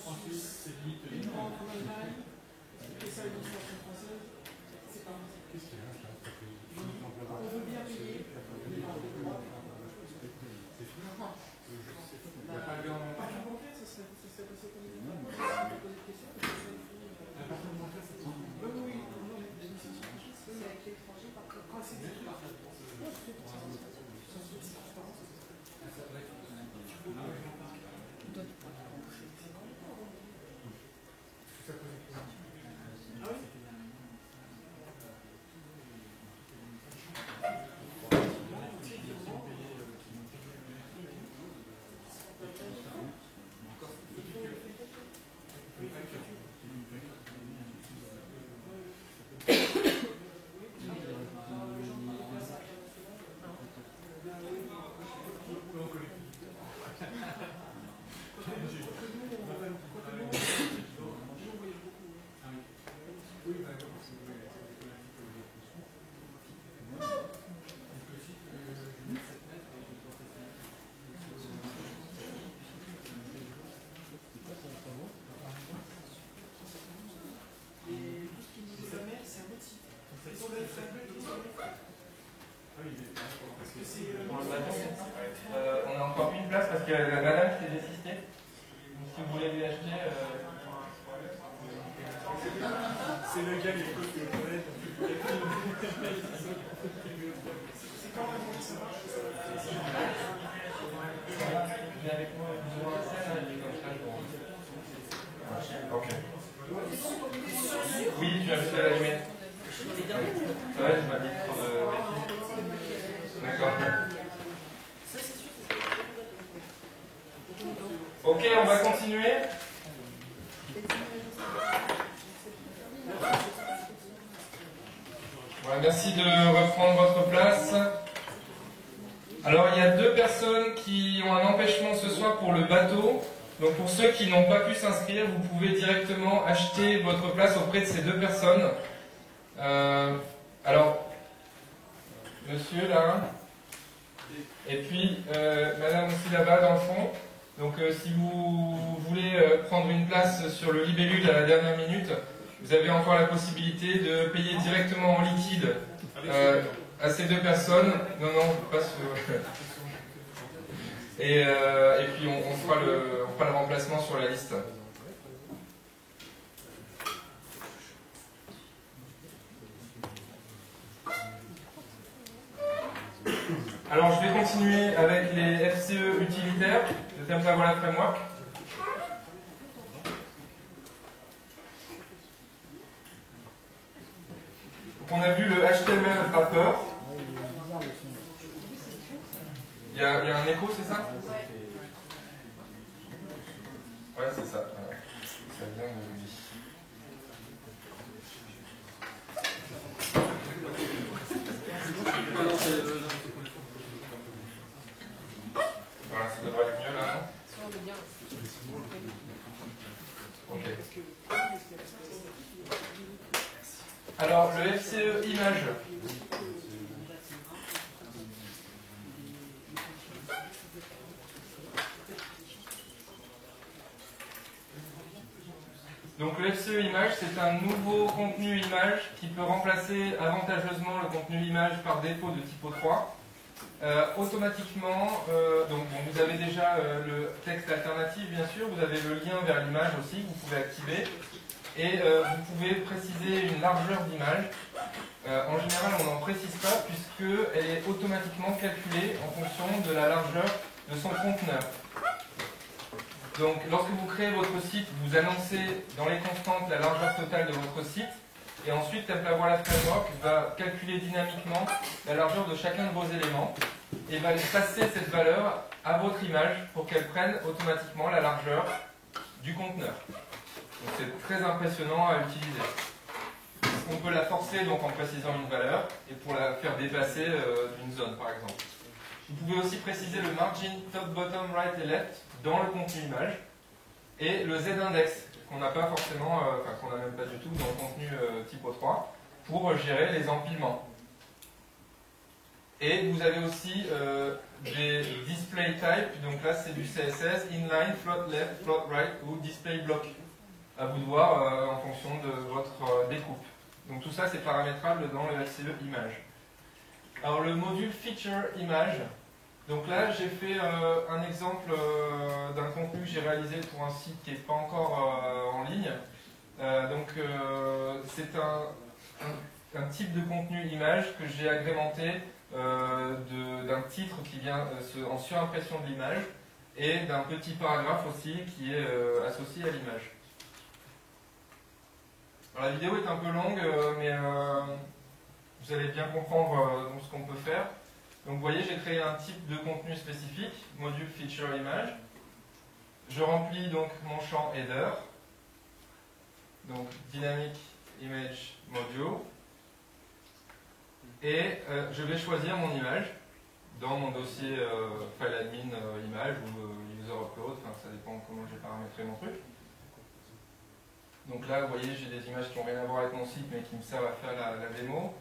Ensuite, c'est limite de l'île. Et ça, l'administration française, c'est pas un Qu'est-ce qu'il y a? on veut bien payer. C'est fini. Il n'y a pas grand. Pas du bancaire, ça serait passé comme une poser de questions. La partie bancaire, c'est tout. Oui, non, mais c'est avec l'étranger, quand c'est des trucs. On a encore une place parce que la madame s'est désistée. Donc si vous voulez lui acheter. C'est le gars qui est côté aux toilettes. Viens avec moi, vous aurez un scène, comme ça. Ok. Oui, tu as vu la lumière. Ouais, je m'habite pour le. D'accord. Ok, on va continuer. Voilà, merci de reprendre votre place. Alors, il y a 2 personnes qui ont un empêchement ce soir pour le bateau. Donc, pour ceux qui n'ont pas pu s'inscrire, vous pouvez directement acheter votre place auprès de ces 2 personnes. Alors, monsieur là, et puis madame aussi là-bas dans le fond. Donc, si vous voulez prendre une place sur le libellule à la dernière minute, vous avez encore la possibilité de payer directement en liquide à ces 2 personnes. Non, pas sur... Et puis on fera le remplacement sur la liste. Alors je vais continuer avec les FCE utilitaires de Templavola Framework. Donc on a vu le HTML wrapper. Il y a un écho, c'est ça? Ouais, c'est ça. Ça vient de lui. Voilà, ça devrait être mieux là, non? Ok. Alors, le FCE image. Donc le FCE image, c'est un nouveau contenu image qui peut remplacer avantageusement le contenu image par défaut de typo 3. Automatiquement, donc bon, vous avez déjà le texte alternatif bien sûr, vous avez le lien vers l'image aussi que vous pouvez activer et vous pouvez préciser une largeur d'image. En général on n'en précise pas puisqu'elle est automatiquement calculée en fonction de la largeur de son conteneur. Donc lorsque vous créez votre site, vous annoncez dans les constantes la largeur totale de votre site et ensuite Templavola Framework va calculer dynamiquement la largeur de chacun de vos éléments et va passer cette valeur à votre image pour qu'elle prenne automatiquement la largeur du conteneur. Donc c'est très impressionnant à utiliser. On peut la forcer donc en précisant une valeur et pour la faire dépasser d'une zone par exemple. Vous pouvez aussi préciser le margin top, bottom, right et left dans le contenu image et le z-index qu'on n'a pas forcément, enfin qu'on n'a même pas du tout dans le contenu typo 3 pour gérer les empilements. Et vous avez aussi des display types, donc là c'est du CSS, inline, float left, float right ou display block. À vous de voir en fonction de votre découpe. Donc tout ça c'est paramétrable dans le LCE image. Alors le module feature image, donc là j'ai fait un exemple d'un contenu que j'ai réalisé pour un site qui n'est pas encore en ligne. C'est un type de contenu image que j'ai agrémenté d'un titre qui vient en surimpression de l'image et d'un petit paragraphe aussi qui est associé à l'image. Alors, la vidéo est un peu longue, mais vous allez bien comprendre ce qu'on peut faire. Donc vous voyez, j'ai créé un type de contenu spécifique, module feature image. Je remplis donc mon champ header, donc dynamic image module. Et je vais choisir mon image dans mon dossier file admin image ou user upload, enfin ça dépend comment j'ai paramétré mon truc. Donc là, vous voyez, j'ai des images qui n'ont rien à voir avec mon site, mais qui me servent à faire la démo.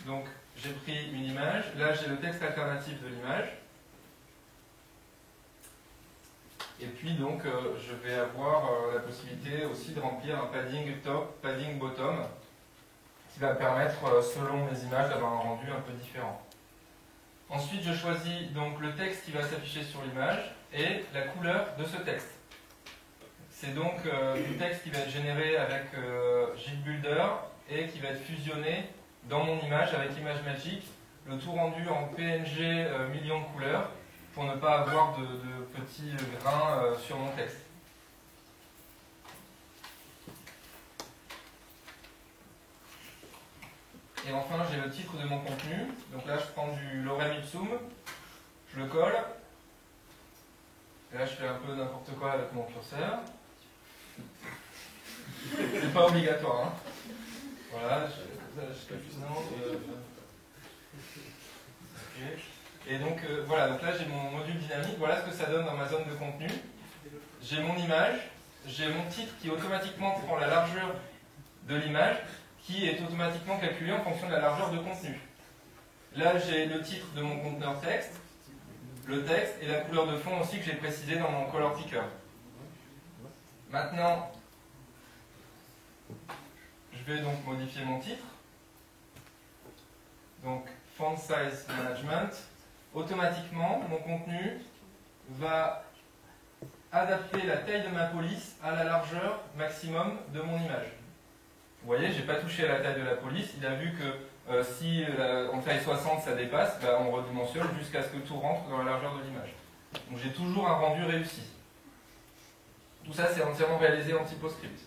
Donc j'ai pris une image, là j'ai le texte alternatif de l'image. Et puis donc je vais avoir la possibilité aussi de remplir un padding top, padding bottom, qui va me permettre, selon mes images, d'avoir un rendu un peu différent. Ensuite, je choisis donc le texte qui va s'afficher sur l'image et la couleur de ce texte. C'est donc du texte qui va être généré avec JITbuilder et qui va être fusionné dans mon image avec ImageMagick, le tout rendu en PNG millions de couleurs pour ne pas avoir de petits grains sur mon texte. Et enfin, j'ai le titre de mon contenu. Donc là, je prends du lorem ipsum, je le colle. Et là, je fais un peu n'importe quoi avec mon curseur. C'est pas obligatoire, hein. Voilà, et donc voilà, donc là j'ai mon module dynamique, voilà ce que ça donne dans ma zone de contenu. J'ai mon image, j'ai mon titre qui automatiquement prend la largeur de l'image, qui est automatiquement calculé en fonction de la largeur de contenu. Là j'ai le titre de mon conteneur texte, le texte et la couleur de fond aussi que j'ai précisé dans mon color picker. Maintenant, je vais donc modifier mon titre. Donc, font size management. Automatiquement, mon contenu va adapter la taille de ma police à la largeur maximum de mon image. Vous voyez, je n'ai pas touché à la taille de la police. Il a vu que si en taille 60 ça dépasse, bah, on redimensionne jusqu'à ce que tout rentre dans la largeur de l'image. Donc j'ai toujours un rendu réussi. Tout ça, c'est entièrement réalisé en TypoScript.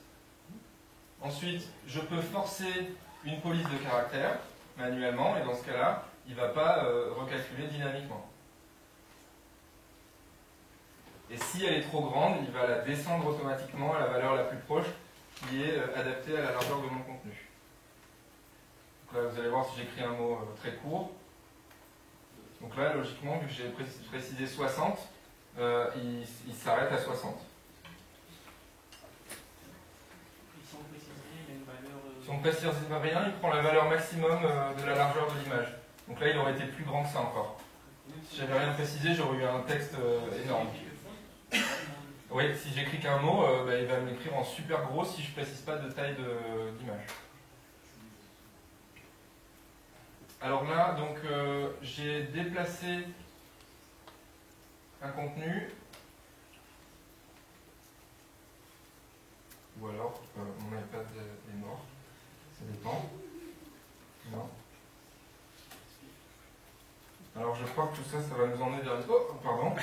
Ensuite, je peux forcer une police de caractère manuellement, et dans ce cas-là, il ne va pas recalculer dynamiquement. Et si elle est trop grande, il va la descendre automatiquement à la valeur la plus proche, qui est adaptée à la largeur de mon contenu. Donc là, vous allez voir si j'écris un mot très court. Donc là, logiquement, vu que j'ai précisé 60, il s'arrête à 60. Si on ne précise rien, il prend la valeur maximum de la largeur de l'image. Donc là, il aurait été plus grand que ça encore. Si j'avais rien précisé, j'aurais eu un texte énorme. Oui, si j'écris qu'un mot, il va me l'écrire en super gros si je ne précise pas de taille d'image. Alors là, donc, j'ai déplacé un contenu. Ou alors, mon iPad est mort. Ça dépend. Non. Alors je crois que tout ça, ça va nous emmener vers... Oh, pardon.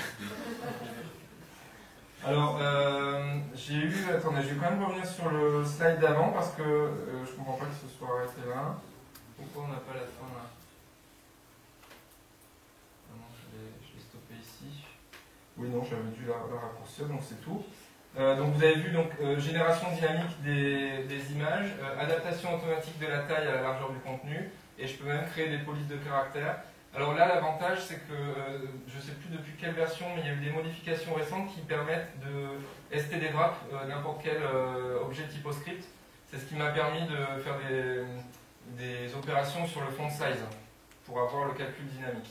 Alors, j'ai eu... Attendez, je vais quand même revenir sur le slide d'avant parce que je ne comprends pas que ce soit arrêté là. Pourquoi on n'a pas la fin là? Ah non, je l'ai stoppé ici. Oui, non, j'avais dû la raccourcir, donc c'est tout. Donc vous avez vu donc, génération dynamique des images, adaptation automatique de la taille à la largeur du contenu, et je peux même créer des polices de caractères. Alors là, l'avantage, c'est que, je ne sais plus depuis quelle version, mais il y a eu des modifications récentes qui permettent de stdwrap n'importe quel objet TypoScript. C'est ce qui m'a permis de faire des opérations sur le font size. pour avoir le calcul dynamique.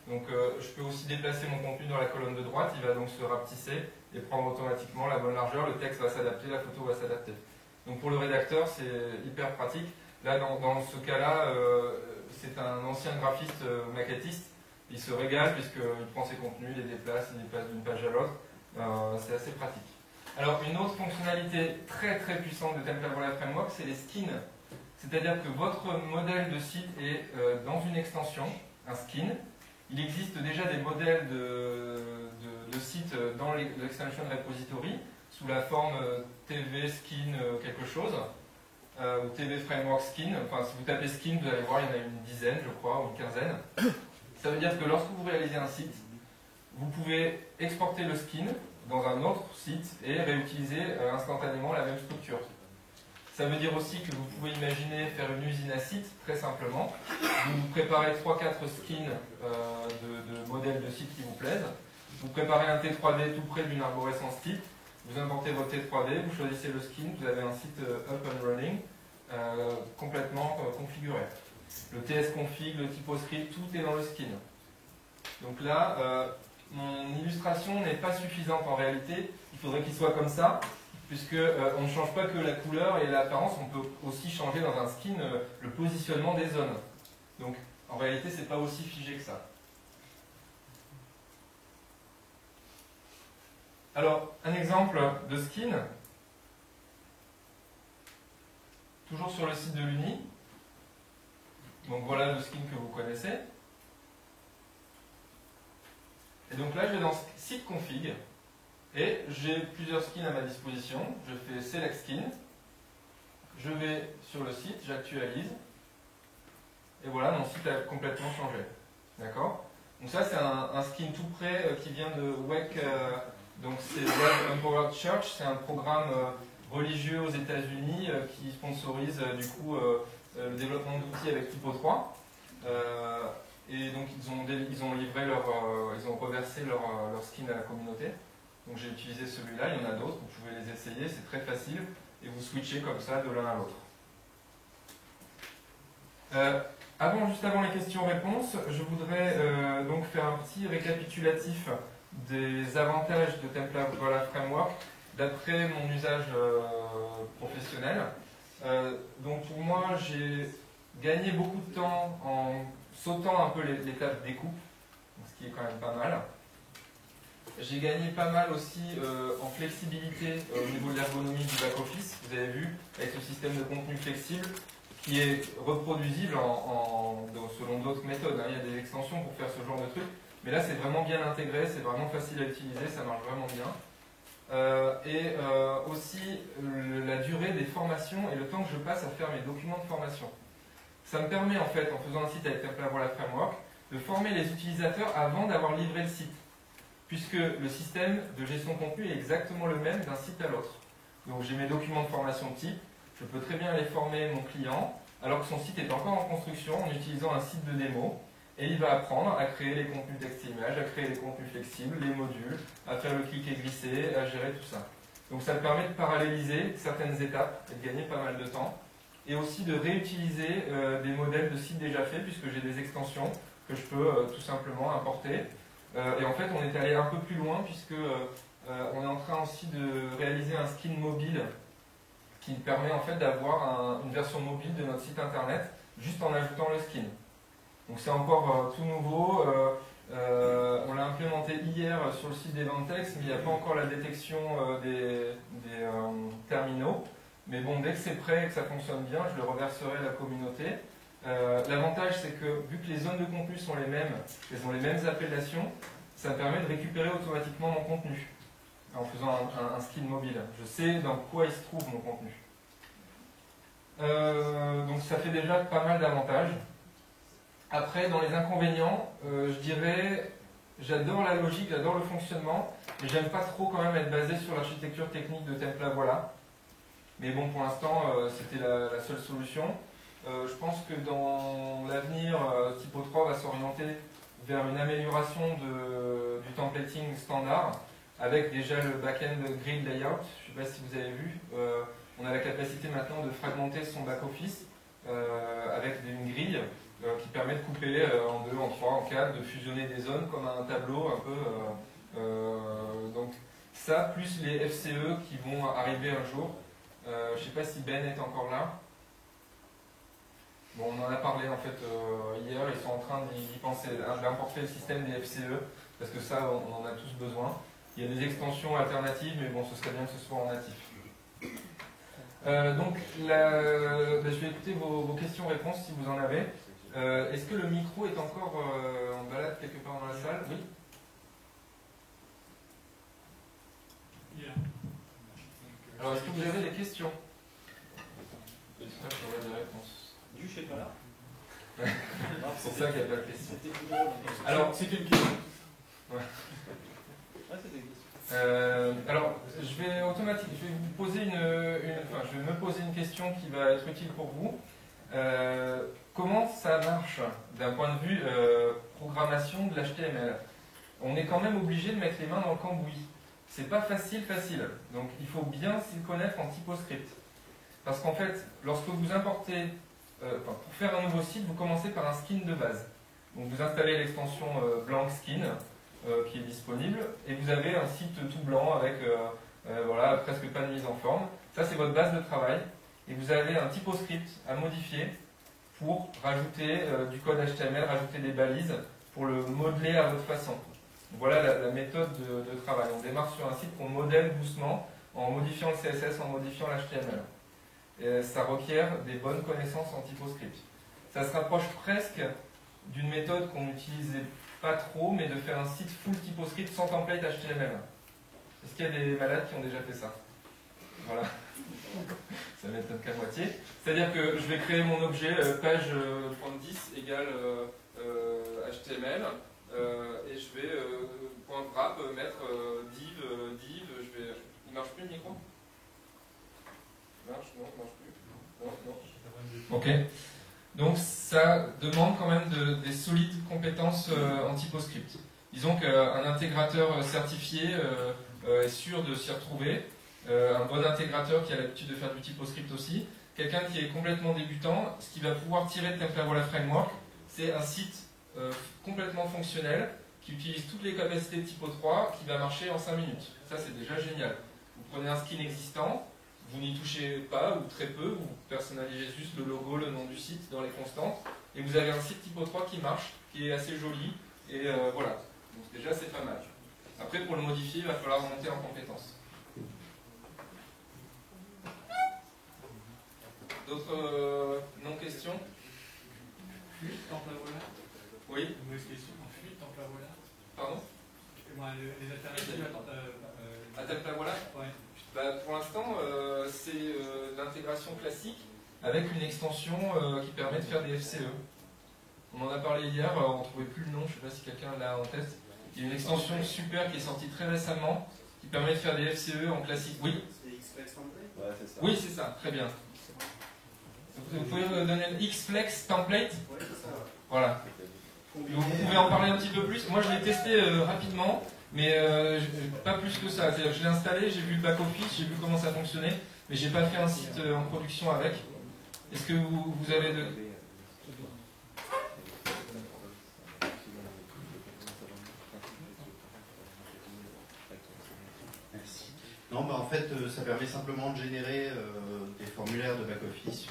Donc je peux aussi déplacer mon contenu dans la colonne de droite, il va donc se rapetisser et prendre automatiquement la bonne largeur, le texte va s'adapter, la photo va s'adapter. Donc pour le rédacteur, c'est hyper pratique. Là, dans ce cas-là, c'est un ancien graphiste maquettiste. Il se régale puisqu'il prend ses contenus, il les déplace d'une page à l'autre. C'est assez pratique. Alors, une autre fonctionnalité très très puissante de Templavola Framework, c'est les skins. C'est-à-dire que votre modèle de site est dans une extension, un skin. Il existe déjà des modèles de sites dans l'extension repository sous la forme TV skin quelque chose. Ou TV Framework Skin. Enfin, si vous tapez Skin, vous allez voir, il y en a une dizaine, je crois, ou une quinzaine. Ça veut dire que lorsque vous réalisez un site, vous pouvez exporter le skin dans un autre site et réutiliser instantanément la même structure. Ça veut dire aussi que vous pouvez imaginer faire une usine à site, très simplement. Vous préparez 3-4 skins de modèles de sites qui vous plaisent. Vous préparez un T3D tout près d'une arborescence type. Vous inventez votre T3D, vous choisissez le skin, vous avez un site up and running complètement configuré. Le tsconfig, le typoscript, tout est dans le skin. Donc là, mon illustration n'est pas suffisante en réalité. Il faudrait qu'il soit comme ça, puisque on ne change pas que la couleur et l'apparence, on peut aussi changer dans un skin le positionnement des zones. Donc en réalité, c'est pas aussi figé que ça. Alors, un exemple de skin, toujours sur le site de l'Uni. Donc voilà le skin que vous connaissez. Et donc là, je vais dans site config et j'ai plusieurs skins à ma disposition. Je fais select skin, je vais sur le site, j'actualise et voilà, mon site a complètement changé. D'accord? Donc ça, c'est un skin tout prêt qui vient de WEC. Donc c'est Web Empowered Church, c'est un programme religieux aux États-Unis qui sponsorise du coup le développement d'outils avec Typo 3. Et donc ils ont livré ils ont reversé leur skin à la communauté. Donc j'ai utilisé celui-là, il y en a d'autres, vous pouvez les essayer, c'est très facile et vous switchez comme ça de l'un à l'autre. Juste avant les questions-réponses, je voudrais donc faire un petit récapitulatif des avantages de Templavola Framework d'après mon usage professionnel. Donc pour moi, j'ai gagné beaucoup de temps en sautant un peu l'étape découpe, ce qui est quand même pas mal. J'ai gagné pas mal aussi en flexibilité au niveau de l'ergonomie du back-office, vous avez vu, avec ce système de contenu flexible qui est reproduisible selon d'autres méthodes. Il y a des extensions pour faire ce genre de truc. Mais là, c'est vraiment bien intégré, c'est vraiment facile à utiliser, ça marche vraiment bien. Aussi, la durée des formations et le temps que je passe à faire mes documents de formation. Ça me permet, en fait, en faisant un site avec Templavola Framework, de former les utilisateurs avant d'avoir livré le site. Puisque le système de gestion de contenu est exactement le même d'un site à l'autre. Donc, j'ai mes documents de formation type, je peux très bien les former mon client, alors que son site est encore en construction en utilisant un site de démo. Et il va apprendre à créer les contenus texte et image, à créer les contenus flexibles, les modules, à faire le clic et glisser, à gérer tout ça. Donc ça permet de paralléliser certaines étapes et de gagner pas mal de temps. Et aussi de réutiliser des modèles de sites déjà faits, puisque j'ai des extensions que je peux tout simplement importer. Et en fait, on est allé un peu plus loin, puisque on est en train aussi de réaliser un skin mobile qui permet en fait d'avoir une version mobile de notre site internet, juste en ajoutant le skin. Donc c'est encore tout nouveau, on l'a implémenté hier sur le site d'Eventex, mais il n'y a pas encore la détection des terminaux. Mais bon, dès que c'est prêt et que ça fonctionne bien, je le reverserai à la communauté. L'avantage, c'est que vu que les zones de contenu sont les mêmes, elles ont les mêmes appellations, ça me permet de récupérer automatiquement mon contenu en faisant un skin mobile. Je sais dans quoi il se trouve mon contenu. Donc ça fait déjà pas mal d'avantages. Après, dans les inconvénients, je dirais, j'adore la logique, j'adore le fonctionnement, mais j'aime pas trop quand même être basé sur l'architecture technique de Templavola. Mais bon, pour l'instant, c'était la seule solution. Je pense que dans l'avenir, Typo 3 va s'orienter vers une amélioration du templating standard, avec déjà le back-end grid layout. Je ne sais pas si vous avez vu, on a la capacité maintenant de fragmenter son back-office avec une grille. qui permet de couper en 2, en 3, en 4, de fusionner des zones comme un tableau un peu. Donc ça, plus les FCE qui vont arriver un jour. Je ne sais pas si Ben est encore là. Bon, on en a parlé en fait hier, ils sont en train d'y penser, d'importer le système des FCE, parce que ça, on en a tous besoin. Il y a des extensions alternatives, mais bon, ce serait bien que ce soit en natif. Donc, je vais écouter vos questions-réponses si vous en avez. Est-ce que le micro est encore en balade quelque part dans la salle? Oui. Alors, est-ce que vous avez des questions? J'espère que j'aurai des réponses. Du chez toi là. C'est pour ça qu'il n'y a pas de questions. Alors, c'était une question. Ouais. C'était une question. Alors, je vais vous poser je vais me poser une question qui va être utile pour vous. Comment ça marche d'un point de vue programmation de l'HTML? On est quand même obligé de mettre les mains dans le cambouis. C'est pas facile. Donc, il faut bien s'y connaître en typoscript. Parce qu'en fait, lorsque vous importez, pour faire un nouveau site, vous commencez par un skin de base. Donc, vous installez l'extension blank skin qui est disponible, et vous avez un site tout blanc avec voilà, presque pas de mise en forme. Ça, c'est votre base de travail. Et vous avez un typoscript à modifier pour rajouter du code HTML, rajouter des balises pour le modeler à votre façon. Voilà la méthode de travail. On démarre sur un site qu'on modèle doucement en modifiant le CSS, en modifiant l'HTML. Et ça requiert des bonnes connaissances en typoscript. Ça se rapproche presque d'une méthode qu'on n'utilisait pas trop, mais de faire un site full typoscript sans template HTML. Est-ce qu'il y a des malades qui ont déjà fait ça? Voilà. Ça m'étonne qu'à moitié. C'est-à-dire que je vais créer mon objet page 10 égale HTML et je vais point wrap mettre div, il marche plus le micro? Il marche? Non, il marche plus. Non. Ok. Donc ça demande quand même des solides compétences en typoscript. Disons qu'un intégrateur certifié est sûr de s'y retrouver. Un bon intégrateur qui a l'habitude de faire du typoscript aussi. Quelqu'un qui est complètement débutant, ce qu'il va pouvoir tirer de Templavola Framework, c'est un site complètement fonctionnel qui utilise toutes les capacités de Typo 3 qui va marcher en 5 minutes. Ça, c'est déjà génial. Vous prenez un skin existant, vous n'y touchez pas ou très peu, vous personnalisez juste le logo, le nom du site dans les constantes, et vous avez un site Typo 3 qui marche, qui est assez joli, et voilà. Donc déjà, c'est pas mal. Après, pour le modifier, il va falloir monter en compétences. D'autres non-questions? Fuite, Templavola. Oui. Une mauvaise question. Fuite, Templavola. Pardon? Les alternatives à Templavola? Ouais. Bah, pour l'instant, c'est l'intégration classique avec une extension qui permet de faire des FCE. On en a parlé hier, on ne trouvait plus le nom, je ne sais pas si quelqu'un l'a en tête. Il y a une extension super qui est sortie très récemment qui permet de faire des FCE en classique. Oui? C'est Xflex Template? Ouais, c'est ça. Oui, c'est ça, très bien. Vous pouvez me donner le Xflex Template? Oui, c'est ça. Voilà. Vous pouvez en parler un petit peu plus? Moi, je l'ai testé rapidement, mais pas plus que ça. C'est-à-dire que je l'ai installé, j'ai vu le back-office, j'ai vu comment ça fonctionnait, mais j'ai pas fait un site en production avec. Est-ce que vous avez de... Merci. Non, bah en fait, ça permet simplement de générer des formulaires de back-office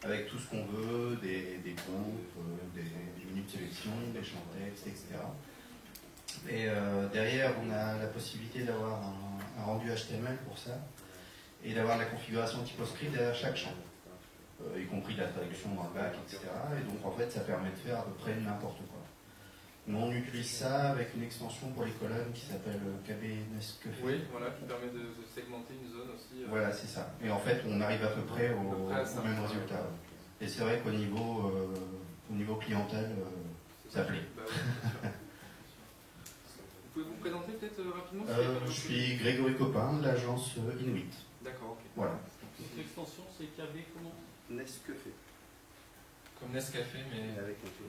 avec tout ce qu'on veut, des groupes, des menus de sélection, des champs texte, etc. Et derrière, on a la possibilité d'avoir un rendu HTML pour ça et d'avoir la configuration typoscript derrière chaque champ, y compris la traduction dans le bac, etc. Et donc, en fait, ça permet de faire à peu près n'importe quoi. Nous, on utilise ça avec une extension pour les colonnes qui s'appelle KB Nesquefait. Oui, voilà, qui permet de segmenter une zone aussi. Voilà, c'est ça. Et en fait, on arrive à peu près au même résultat. Et c'est vrai qu'au niveau clientèle, ça plaît. Bah oui, vous pouvez vous présenter peut-être rapidement? Je suis Grégory Copin de l'agence Inuit. D'accord, ok. Voilà. L'extension, c'est KB comment? Nesquefait. Comme Nescafé, mais... Avec un peu.